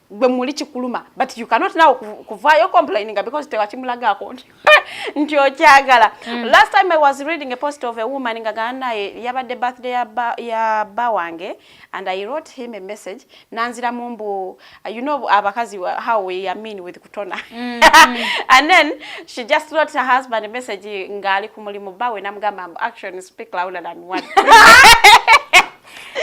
gwe muli kikuluma but you cannot now kuvayo complaining because tewakimulagako nti okyagala. Last time I was reading a post of a woman ngagana yabadde birthday ya bawange and I wrote him a message nanzira mumbu you know abakazi how we mean with kutona and then she just wrote her husband a message ngali ku mulimu bawe namugamba action speak louder than words.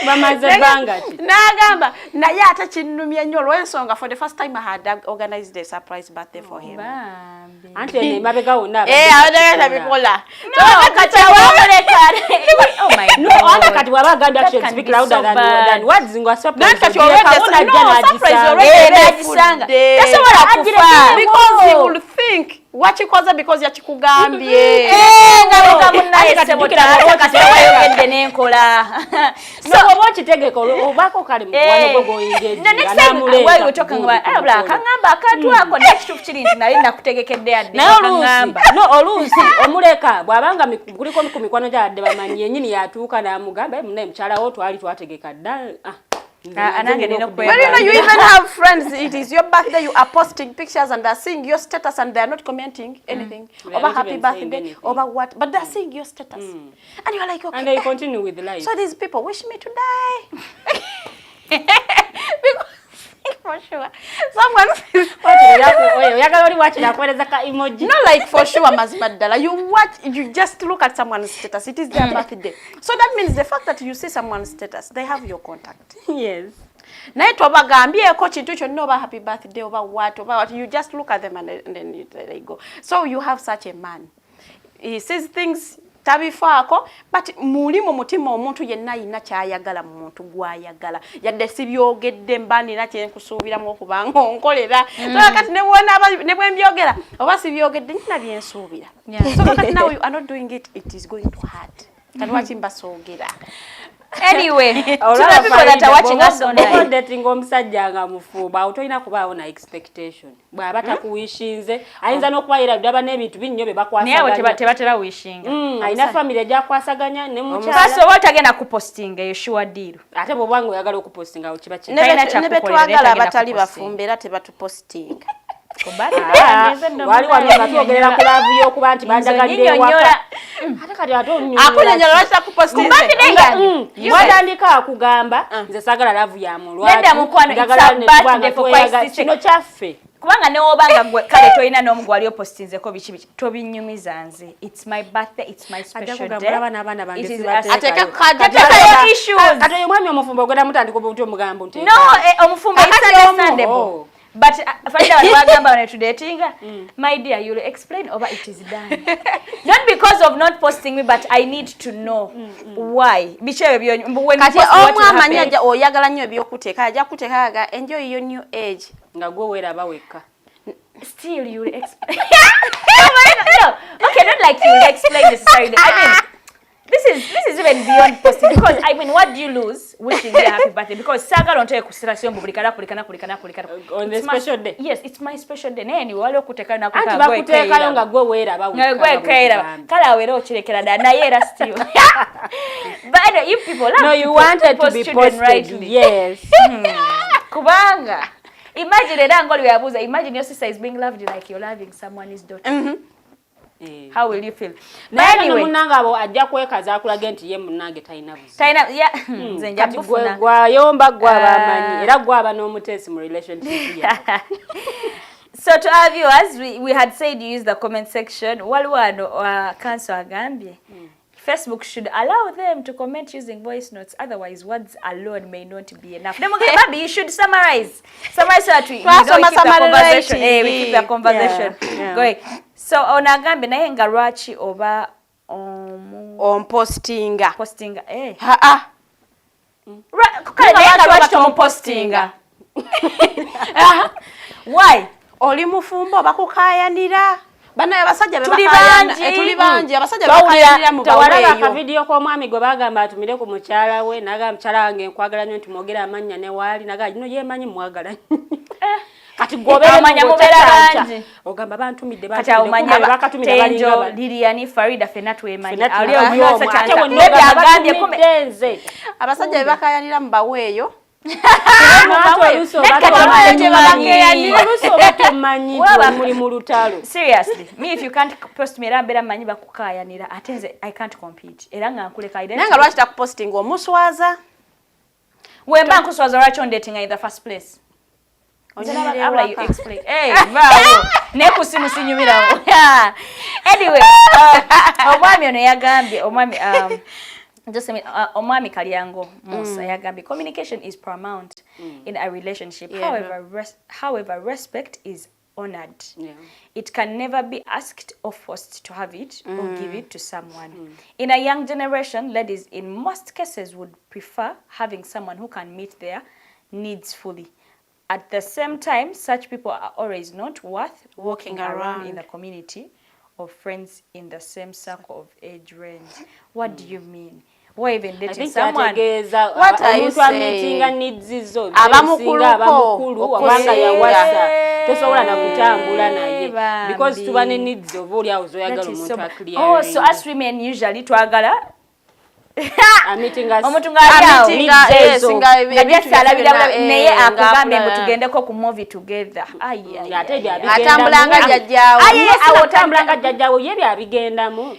Mama Zebangati. Nagamba na yata chinumya nnyo ensonga for the first time I had organized a surprise birthday for him. Ante mabega una. Abadala bikola. No, kati awoleka. Oh my God. No, ante kati wabaga action speak louder than words ngwa surprise. Kati already surprise already gisanga. Tasobola kufa because he will think wachikoza because yachikugambye. Ngaluka munaye sebotaka kasewayogedde nenkola. So what you take obako kali mukwano gwo engage. The next time we were talking about abla kangamba akantu ako next to chirinzi nali nakutegekedde yadde kangamba. No olusi omuleka bwabanga kuliko ku mikwano gyadde bamanyi yenyini yatuuka namugamba munaye mukyala wo twali twategeka ddala. But you know, you even have friends. It is your birthday. You are posting pictures and they're seeing your status and they're not commenting anything over happy birthday, over what. But they're seeing your status, and you're like, okay. And they continue with life. So these people wish me to die. Because for sure, someone. Not like for sure, Mazmadala. You watch. You just look at someone's status. It is their birthday. So that means the fact that you see someone's status, they have your contact. Yes. Naye tobagambye ko kintu kyo no happy birthday over what you just look at them and then they go. So you have such a man. He says things tabifaako but muli mu mutima omuntu yenna yina kyayagala mu muntu gwayagala yadde sibyogedde mbani na kyenkusuubiramu okubanga onkolera so kati ne bwembyogera oba sibyogedde nyina byensuubira so kati now you are not doing it, it is going to hurt kati wakimba soogera. Anyway, to the people that are watching us online, dating omusajja nga mufuba utolina kubaawo na expectation bwaba takuwishinze ayinza n'okubayira ddaba n'ebintu binnyo bye bakwasaganya naye tebatera wishinga ayina family ejakwasaganya ne mukyala kaso watagenda kupostinga yeshua deal ate bwobanga oyagala okupostinga okiba ne betwagala abatali bafumbe era tebatupostinga wali wamyaga twogerera ku laavu y'okuba nti bandagalira ewaka ate kati ate akunyonyola lwaki takupostinga mwatandika akugamba nze saagala laavu ya mulwakino kyaffe kubanga neobanga gwe kale toyina n'omu gwali opostinzeko biki tobinyumiza nze it's my birthday, it's my special day. Kati oyo mwami omufumbo ogenda mutandika obuti omugambo nti no omufumbo it's understandable. But Farida wagamba when to dating, my dear, you'll explain over it is done. Not because of not posting me, but I need to know why. Bichebe byo when kati omwamanya oyagala nnyo ebyokuteeka ajja kuteekaga enjoy your new age nga gwe weera baweka. Still you'll explain. No, okay, not like you'll explain necessarily. I mean, this is even beyond posting because I mean, what do you lose wishing me a happy birthday? Because saga don't take consideration kulikana on the special day. Yes, it's my special day. Nani wale okuteka na kuta gwe kuteka nga gwe weera baweka. Gwe kaira kala weera okirekera da na yera still. But if people love no, you wanted to be posted rightly. Yes. Kubanga imagine era ngoli yabuza imagine your sister is being loved like you're loving someone's daughter. How will you feel? Anyway, munanga abo ajja kwekaza akulaga nti ye munange talina buzi. Talina ya nze njja kufuna. Gwa yomba gwa bamanyi era gwa aba n'omutesi mu relationship ya. So to our viewers, we had said you use the comment section. Waliwano council agambye. Facebook should allow them to comment using voice notes. Otherwise, words alone may not be enough. Maybe you should summarize. Summarize so that we keep the conversation. Yeah. Going. So, onagambe naye nga lwaki oba postinga. Postinga. Eh. Postinga. Why? Oli mufumbo bakukayanira. Bana abasajja tuli bangi abasajja bakayanira mu baweyo. Ka video ko mwami gwe bagamba atumire ku mukyala we naga mukyala wange nkwagala nnyo tumogera amanya ne wali naga no yemanyi mwagala. Kati gobere amanya mubera bangi. Ogamba bantumidde kati amanya bakatumidde Teangel Lilian Farida fenatu emanyi. Ali omuyose ate wonne agambye kumenze. Abasajja bakayanira mu baweyo. Seriously, me if you can't post me rambera manyi bakukayanira atenze I can't compete. Era nga nkuleka identity. Nanga lwaki takuposting omuswaza? We bank uswaza lwaki on dating in the first place. Abla you explain. Hey, bravo. Neku simu sinyumira. Anyway, omwami ono yagambye omwami just omwami Kalyango Musa yagambye communication is paramount in a relationship. However, respect is honored. It can never be asked or forced to have it or give it to someone. In a young generation, ladies in most cases would prefer having someone who can meet their needs fully. At the same time, such people are always not worth walking around in the community of friends in the same circle of age range. What do you mean? Why even dating someone? What are you saying? Abamukulu wabanga yawasa tosobola na kutambula naye because tubane needs of all yawo zoyagala omuntu akliya. Oh, so as women usually twagala meeting us naye akugambe mbu tugendeko ku movie together. Atambulanga jjajjawo. Atambulanga jjajjawo ye byabigendamu.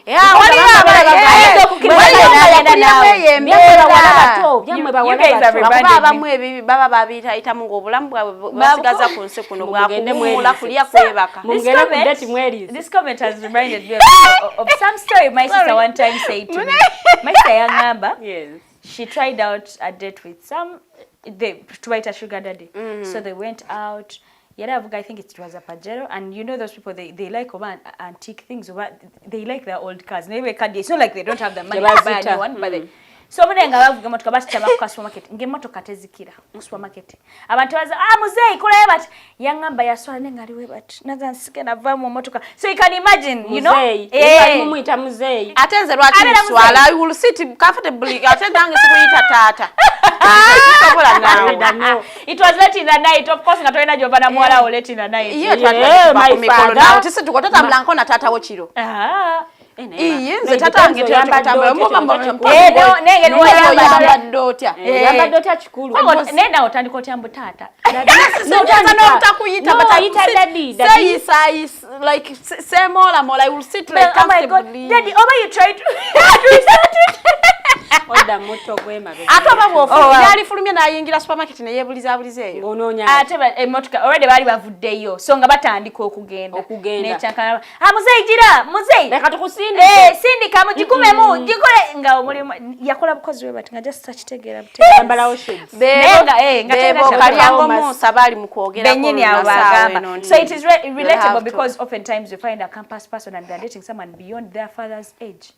Bamwe baba babiyitamu ng'obulamu bwabwe basigaza ku nsi kuno bwakuwumula kulya kwebaka. This comment has reminded me of some story my sister one time said to me. My sister Yangamba, she tried out a date with some, to write a sugar daddy. So they went out. I think it was a Pajero, and you know those people, they like antique things. They like their old cars. It's not like they don't have the money to buy a new one, but they. So munenga bavuga motoka bachitaba ku supermarket ngemotoka tezikira mu supermarket abantu baza muzeyi kulaye bati yangamba yaswala nengaliwe bati naga nsike nava mu motoka. So you can imagine, you know, mumuita muzeyi atenze lwaki swala you will sit comfortably atendange sikuyita tata. It was late in the night, of course ngatoina jova na mwala o late in the night. My father now tisi tukotata mlanko na tata wochiro. Nze tatange tutambula yambadota kikulu nenda otandika otyambu tata say more I will sit like comfortably. Daddy, you try to restart it. Oda moto gwema yalifulumya nayingira supermarket neyebulizabulizeeyo ate emotoka already bali bavuddeyo so nga batandika okugenda nekyakala muzeyi gira muzeyi leka tukusinde sindika mugikumemu gikole nga omulimu yakola bukozi we bati nga just takitegeera ambalawo shades bebo Kalyango Musa bali mukwogera benyini abagamba. So it is relatable because oftentimes you find a campus person and they're dating someone beyond their father's age.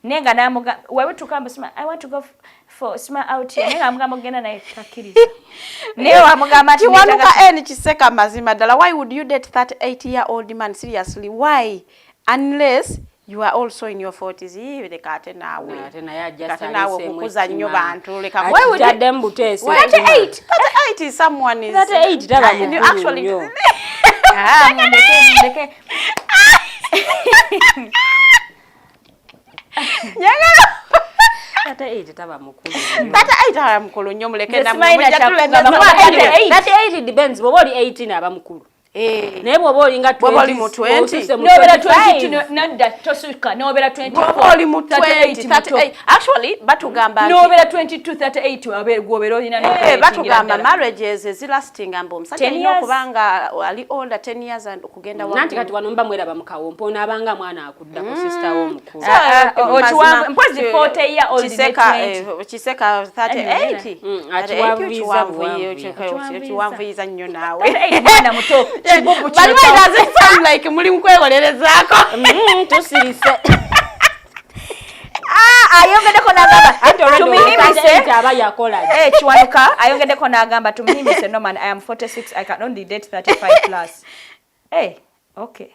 Nenga namuga wewe tukamba I want to go for smart out here. Nenga amugamba genda na takiriza. Leo amugamba tiwanuka kiseka mazima dala. Why would you date 38-year-old man seriously? Why? Unless you are also in your 40s. Lekate nawe. Kate nawe kukuza nnyo bantu. Why would you them butese? 38 is someone is 38 dala mukulu. Actually ndeke. Tata 8 taba mukulu. Tata 8 aba mukulu nnyo muleke na that 8 depends. Boboli 18 aba mukulu. naye bw'oba olinga 20 nobera 22 nadda tosuka nobera 24 actually batugamba nobera 22 38 gwobera olina batugamba marriages ezilastinga mbu omusajja alina okubanga ali older 10 years and okugenda waggulu nanti kati wano mba mweraba mu kawompo onaabanga mwana akuddako sister w'omukulu mpozi 40 year old kiseka 38 kiwanvuyiza nnyo naawe mwana muto But why does it sound like muli mukwegolerezaako? Tusirise. Ayongeddeko n'agamba tumuhimise aba yakola. Kiwanuka ayongeddeko n'agamba tumuhimise no man I am 46 I can only date 35 plus. Hey, okay.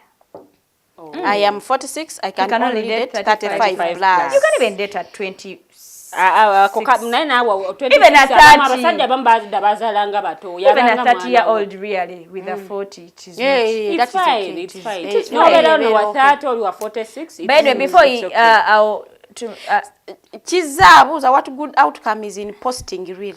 I am 46 I can only date 35 plus. You can even date at 20. Even at 30-year-old really with a 40 it is it's fine. It's fine. It's no better on our 30 or you are 46. By the way, before Chizabuza, what good outcome is in posting really?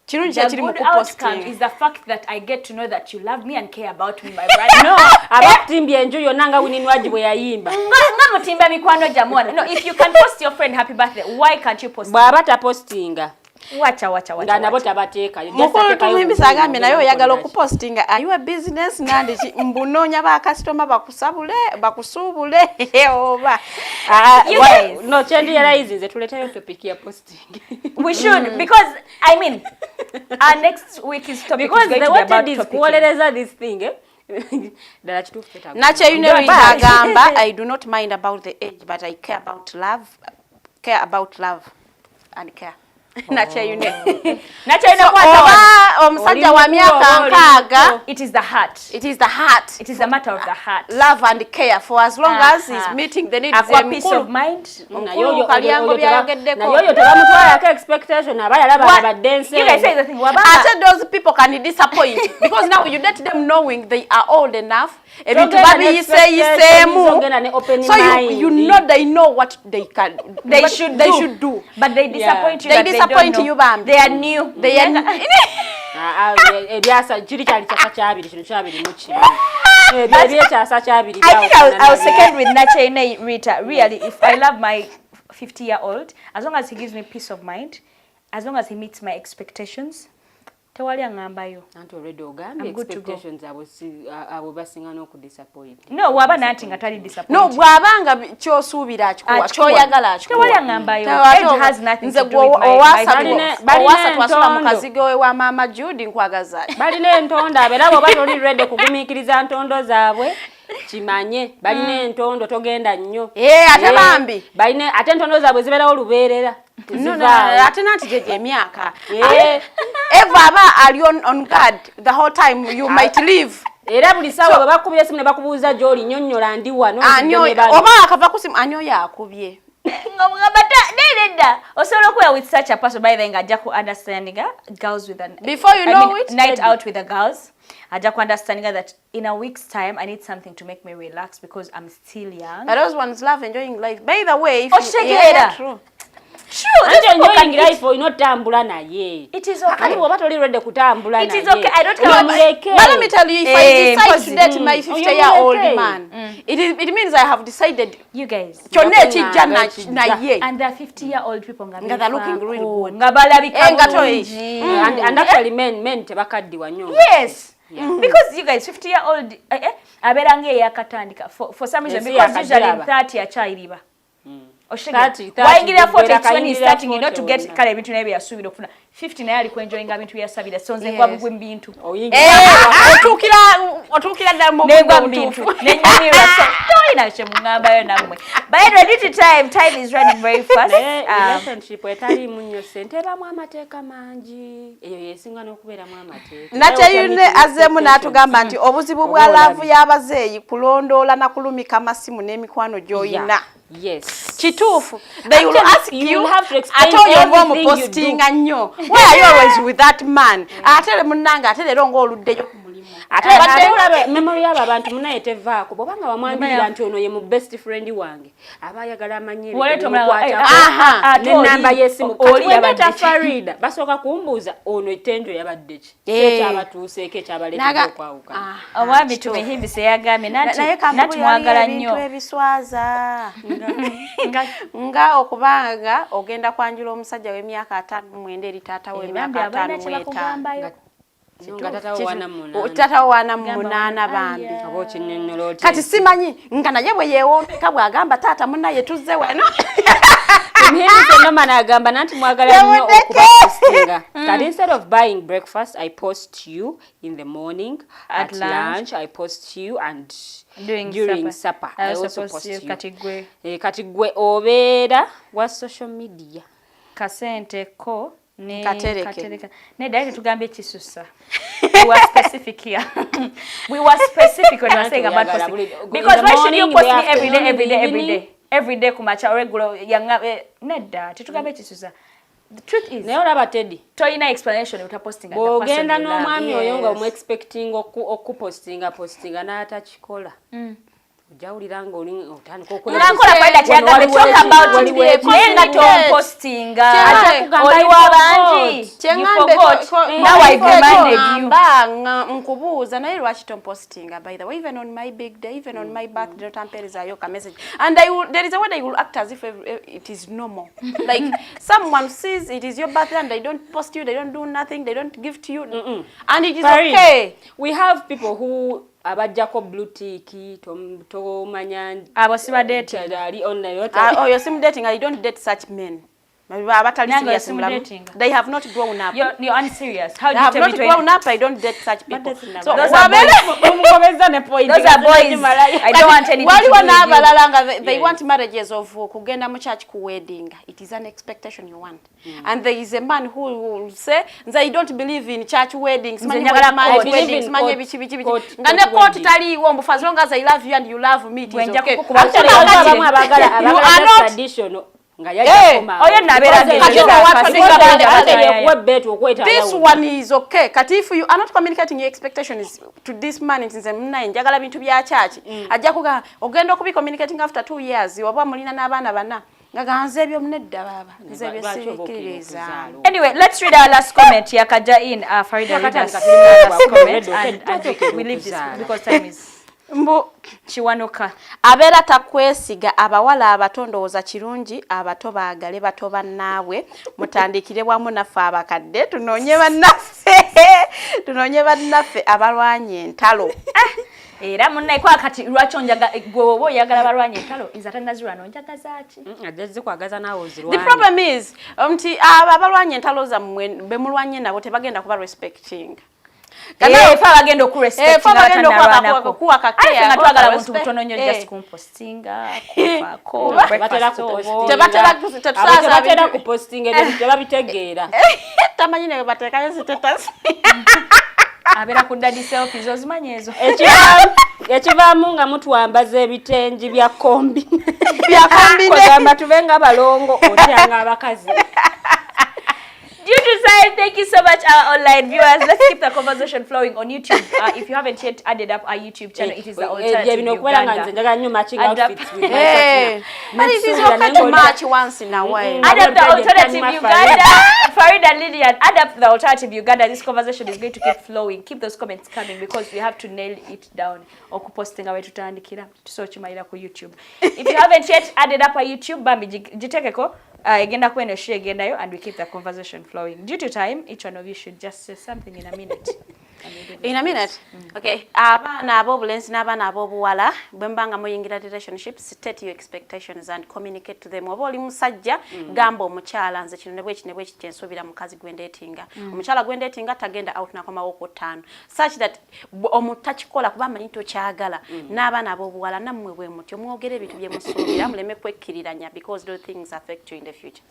The good outcome is the fact that I get to know that you love me and care about me, my brother. No, about Timbi and Joyo Nanga winning Wajibu Yimba. No, if you can post your friend happy birthday, why can't you post? Babata postinga. Wacha. Nabota bateka. Mukulu tumimisa agambe nayo oyagala okupostinga. Are you a business nandi mbunonya ba customer bakusubule oba. No, change your eyes is tuletayo topic ya posting. We should because I mean our next week is topic because is going to be about topic. This thing Nacha agamba I do not mind about the age but I care about love and care. Nacha omusajja wa myaka nkaaga it is the heart. It is the heart. It is a matter of the heart. Love and care for as long as he's meeting the needs of peace of mind. Nayoyo tebamutwalako expectation abayalaba baddense. You guys say the thing. I said those people can disappoint because now you date them knowing they are old enough. Ebintu babiyiseyisemu. So you know they know what they should do. But they disappoint you. They disappoint you, bam. They are new. They are I think I'll second with Nacha Rita. Really, if I love my 50-year-old, as long as he gives me peace of mind, as long as he meets my expectations, tewali angamba yo. Nanti already ogambe expectations abo basinga no ku disappoint. No, waba nanti ngatali disappoint. No, bwabanga kyosuubira akikuwa, kyoyagala akikuwa. Tewali angamba yo. Age has nothing to do with my owasa twasula mu kazigo we wa mama Judy nkwagaza. Balina entondo abera bo batoli ready kugumikiriza ntondo zaabwe. Chimanye balina entondo togenda nnyo. Ate bambi. Balina ate entondo zaabwe zibeerawo lubeerera. No, ate nanti jeje emyaka. Eva aba ali on guard the whole time you might leave. Era buli sawa baba kubye simu ne bakubuuza joli nnyonnyola ndi wano oba akava kusimu anyo yakubye. Also, with such a person, by then, I understanding girls with an before you know it, night out with the girls. I just understanding that in a week's time, I need something to make me relax because I'm still young. But those ones love enjoying life. By the way, if true. Enjoying life for not tambula na ye. It is okay. It is okay. I don't care. But let me tell you, if I decide to date my 50-year-old man, it means I have decided. You guys. And there are 50-year-old people they're looking really good. And actually men tebakaddiwa nnyo. Yes. Because you guys 50-year-old aberange yakatandika for some reason because usually 30 achayiriba. Why ingira 40 when he's starting not to get kale bintu naye byasubira okufuna 50 naye ali enjoying bintu byasabira sonze kwa bugwe mbintu otukira dda mu bintu nenyamira so toina chemungamba yo namwe by the way time is running very fast relationship etali munyo sente ba mu amateeka mangi eyo yesinga n'okubeera mu amateeka nacha yune azemu natugamba nti obuzibu bwa love y'abazeeyi kulondoola na kulumika amasimu n'emikwano gy'oyina. Yes. Chitufu. They will ask you have to explain everything you posting nnyo. Why are you always with that man? Atele munanga atele rongo oluddeyo ku mulimu. ate badde memory yaba abantu munaye tevaako bobanga wamwambira nti ono ye mu best friend wange abayagala amanyire n'enamba y'essimu kati webeta Farida basooka kumbuuza ono ettenjo yabadde ki ekyabatuuseeko ekyabaleetedde okwawuka omwami tumihimbi yagambye nati mwagala nnyo ebiswaza nga okubanga ogenda kwanjula omusajja w'emyaka 59 eri taata w'emyaka 55 tata wana munana bambi kati simanyi nga naye bwe yewompeka bwagamba taata munaye tuzze wano Mhindi no mana agamba nanti mwagala nnyo okupostinga. That instead of buying breakfast, I post you in the morning, at lunch, I post you, and during supper. I also post you. Katigwe obeera wa social media. Kasente ko ne katereka. Ne dai tugambe kisusa. We were specific here. We were specific when we were saying about posting. Because why should you post me every day? Every day kumacha regular yanga nedda titugambe kisusa. The truth is nayo laba Teddy toyina explanation utapostinga the person ogenda n'omwami oyo nga mu expecting okupostinga n'atakikola ujawulira nga oli otandika okola faida kyaga talk about yenga to postinga oli wabanji now I reminded you banga nkubuuza naye lwaki to postinga by the way even on my big day even on my birthday tampereza yo ka message and there is a way they will act as if it is normal like someone sees it is your birthday and they don't post you, they don't do nothing, they don't give to you and it is okay. We have people who abajjako blue tick to manya abasiba dating ali online oh you're sim dating. I don't date such men. They have not grown up. You're unserious. How do you have not grown up? I don't date such people. So those are boys. Those are boys. I don't want anything to do with they want marriages of kugenda mu church ku wedding. It is an expectation you want. And there is a man who will say, I don't believe in church weddings. I believe in weddings. Ngane court taliwo as long as I love you and you love me, it is okay. You are not traditional. This one is okay. Kati if you are not communicating your expectations to this man, it is a njagala bintu bya church. Ajja kuga ogenda okubi communicating after 2 years. Waba mulina n'abaana bana. Ngaganze byo mnedda baba. Nze byo sibikiriza. Anyway, let's read our last comment. Yakaja in Farida read us last comment and we leave this because time is mbu chiwanoka abera takwesiga abawala abatondooza kirungi abato baagale bato bannaabwe mutandikire wamu naffe abakadde tunonye bannaffe abalwanye entalo era munnaye kwa kati lwaki onjaga gwobo yagala balwanye entalo izatannazirwana onjaga zaaki ajazze kwagaza naawe ozirwanye. The problem is abalwanye entalo zammwe bemulwanye nabo tebagenda kuba respecting. Fa bagenda okurespect n'abatanalwanako nga twagala buntu butono nnyo just kumpostinga kufaako tebatera kupostinga ebintu tebabitegeera tamanyi ne bateekayo status abeera ku daddy selfies ozimanyi ezo ekivaamu nga mutwambaza ebitengi bya kombi kugamba tubenga balongo otyanga abakazi. Due to time, thank you so much, our online viewers. Let's keep the conversation flowing on YouTube. If you haven't yet added up our YouTube channel, it is the Alternative Uganda. But it is okay to match once in a while. Add up the Alternative Uganda. Farida Lilian, add up the Alternative Uganda. This conversation is going to keep flowing. Keep those comments coming because we have to nail it down. Okuposting away tutandikira tusochimaira ku YouTube. If you haven't yet added up our YouTube, bambi jitekeko. Agenda kwenda share agendayo and we keep the conversation flowing. Due to time, each one of you should just say something in a minute. In a minute? Okay. Abaana abobulenzi n'abaana abobuwala bwembanga muyingira relationships, state your expectations and communicate to them. Oba oli musajja gamba omukyala nze kino ne bwe kyensuubira mukazi gwendeetinga. Omukyala gwendeetinga tagenda out nakomawo ku 5 such that omutakikola kuba amanyi tokyagala n'abaana abobuwala nammwe bwe mutyo mwogere ebintu bye musuubira muleme kwekkiriranya because those things affect you in the future.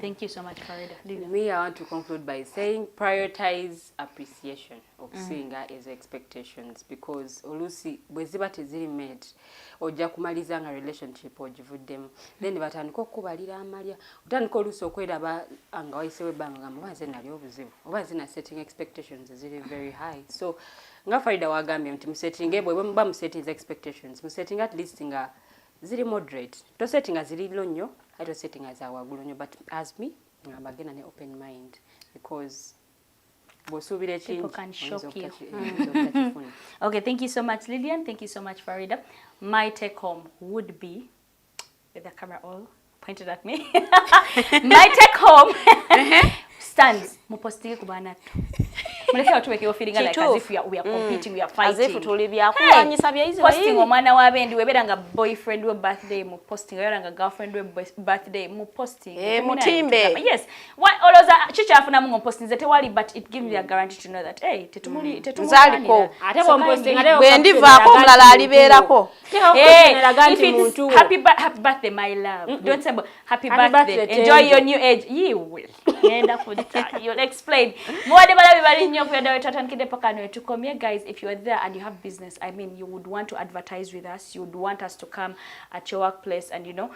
Thank you so much, Farida. Me, I want to conclude by saying prioritize appreciation. okusinga ezo expectations because oluusi bwe ziba teziri met ojja kumaliza nga relationship ogivuddemu then batandika okubalira amalya otandika oluusi okweraba nga wayisewo ebbanga nga oba nze nali obuzibu oba nze na setting expectations ziri very high so nga Farida wagambye nti musetting bwe muba musetting expectations musetting at least nga ziri moderate to setting ziri low nnyo ate setting za waggulu nnyo but as me ngamba gena ne open mind because people can shock you. Okay, thank you so much, Lilian. Thank you so much, Farida. My take home would be, with the camera all pointed at me, my take home stands. Mupostige kubanatu. Muleke watu weke feeling like as if we are competing, we are fighting. As if tulibya kulanyisa bya hizo. Posting omwana wabendi webera birthday we birthday mu posting webera nga girlfriend we birthday mu posting. Mutimbe. Yes. What oloza chicha afuna mu posting zete wali but it gives you a guarantee to know that hey tetumuli zaliko. Ate bo posting ate wendiva ko mulala aliberako. Happy birthday my love. Don't say happy birthday. Enjoy your new age. You will. Enda kudita. You'll explain. Mwade balabi bali guys, if you are there and you have business, I mean, you would want to advertise with us, you would want us to come at your workplace and, you know,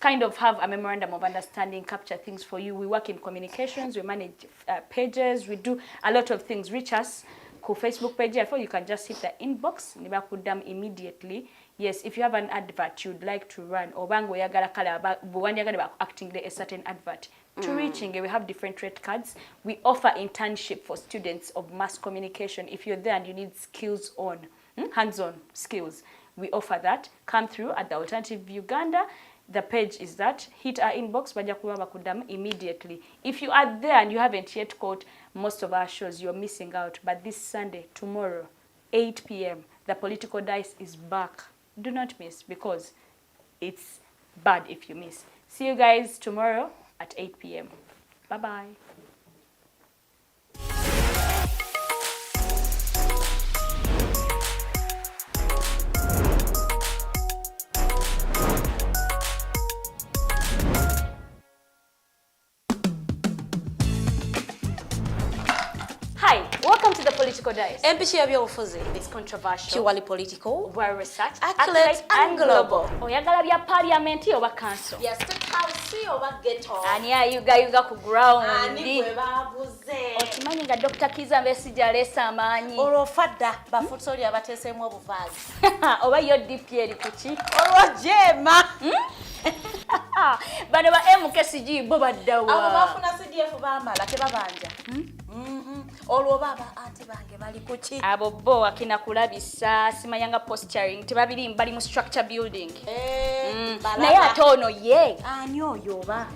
kind of have a memorandum of understanding, capture things for you. We work in communications, we manage pages, we do a lot of things. Reach us on Facebook page. I thought you can just hit the inbox, nibakudam immediately. Yes, if you have an advert you'd like to run, or bango yagala kala acting a certain advert. To reaching, we have different rate cards. We offer internship for students of mass communication. If you're there and you need skills on, hands-on skills, we offer that. Come through at the Alternative Uganda. The page is that. Hit our inbox, bakudam immediately. If you are there and you haven't yet caught most of our shows, you're missing out. But this Sunday, tomorrow, 8 p.m., the Political Dice is back. Do not miss because it's bad if you miss. See you guys tomorrow at 8 p.m. Bye-bye. Hi, welcome to the Political Dice. It's controversial, purely political, well researched, accurate and global. Oyagala bya parliament oba council. Yes, state house oba ghetto. Ani yuga ku ground. Ani bwe babuze. Okimanyi nga Dr. Kiza Besigye aleesa amaanyi. Olwofadda bafutoli abateeseemu obuvaazi. Oba yo DP eri kuki? Olwojema. Bano ba MKCG bo baddawa. Abo bafuna CDF baamala tebabanja. Olwo baba ate bange bali kuki? Abo bo akina kulabisa simanyanga posturing tebabiri bali mu structure building. Naye ate ono ye. Ani oyo oba?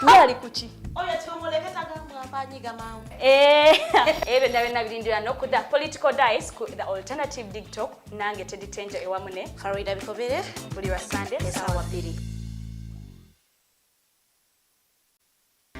Ye ali kuki? Oyo kyomuleketa gamu apanyiga mawu. Ebe na birindira no ku the Political Dice ku the Alternative Dig Talk nange Teddy Teangel ewamune Farida Bikobere buli wa Sunday esawa 2.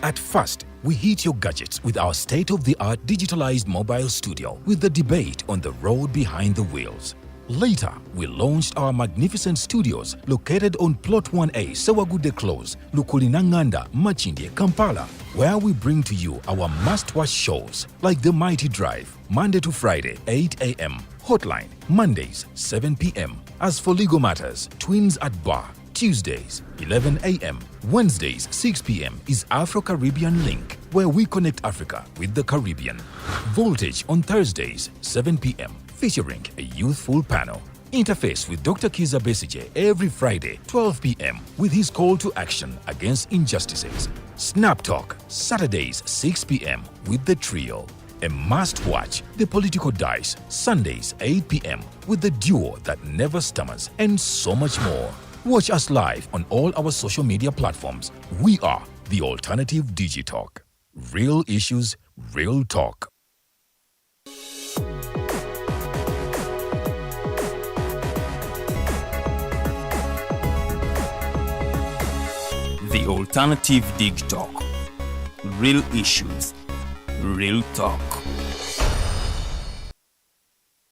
At first, we hit your gadgets with our state-of-the-art digitalized mobile studio with the debate on the road behind the wheels. Later, we launched our magnificent studios located on Plot 1A, Sewagudde Close, Lukulinanganda, Machindye, Kampala, where we bring to you our must-watch shows like The Mighty Drive, Monday to Friday, 8 a.m., Hotline, Mondays, 7 p.m. As for legal matters, Twins at Bar, Tuesdays, 11 a.m. Wednesdays, 6 p.m. is Afro-Caribbean Link, where we connect Africa with the Caribbean. Voltage on Thursdays, 7 p.m., featuring a youthful panel. Interface with Dr. Kiza Besigye every Friday, 12 p.m. with his call to action against injustices. Snap Talk, Saturdays, 6 p.m. with the trio. A must-watch, The Political Dice, Sundays, 8 p.m. with the duo that never stammers, and so much more. Watch us live on all our social media platforms. We are the Alternative Digitalk. Real issues, real talk. The Alternative Dig Talk. Real issues, real talk.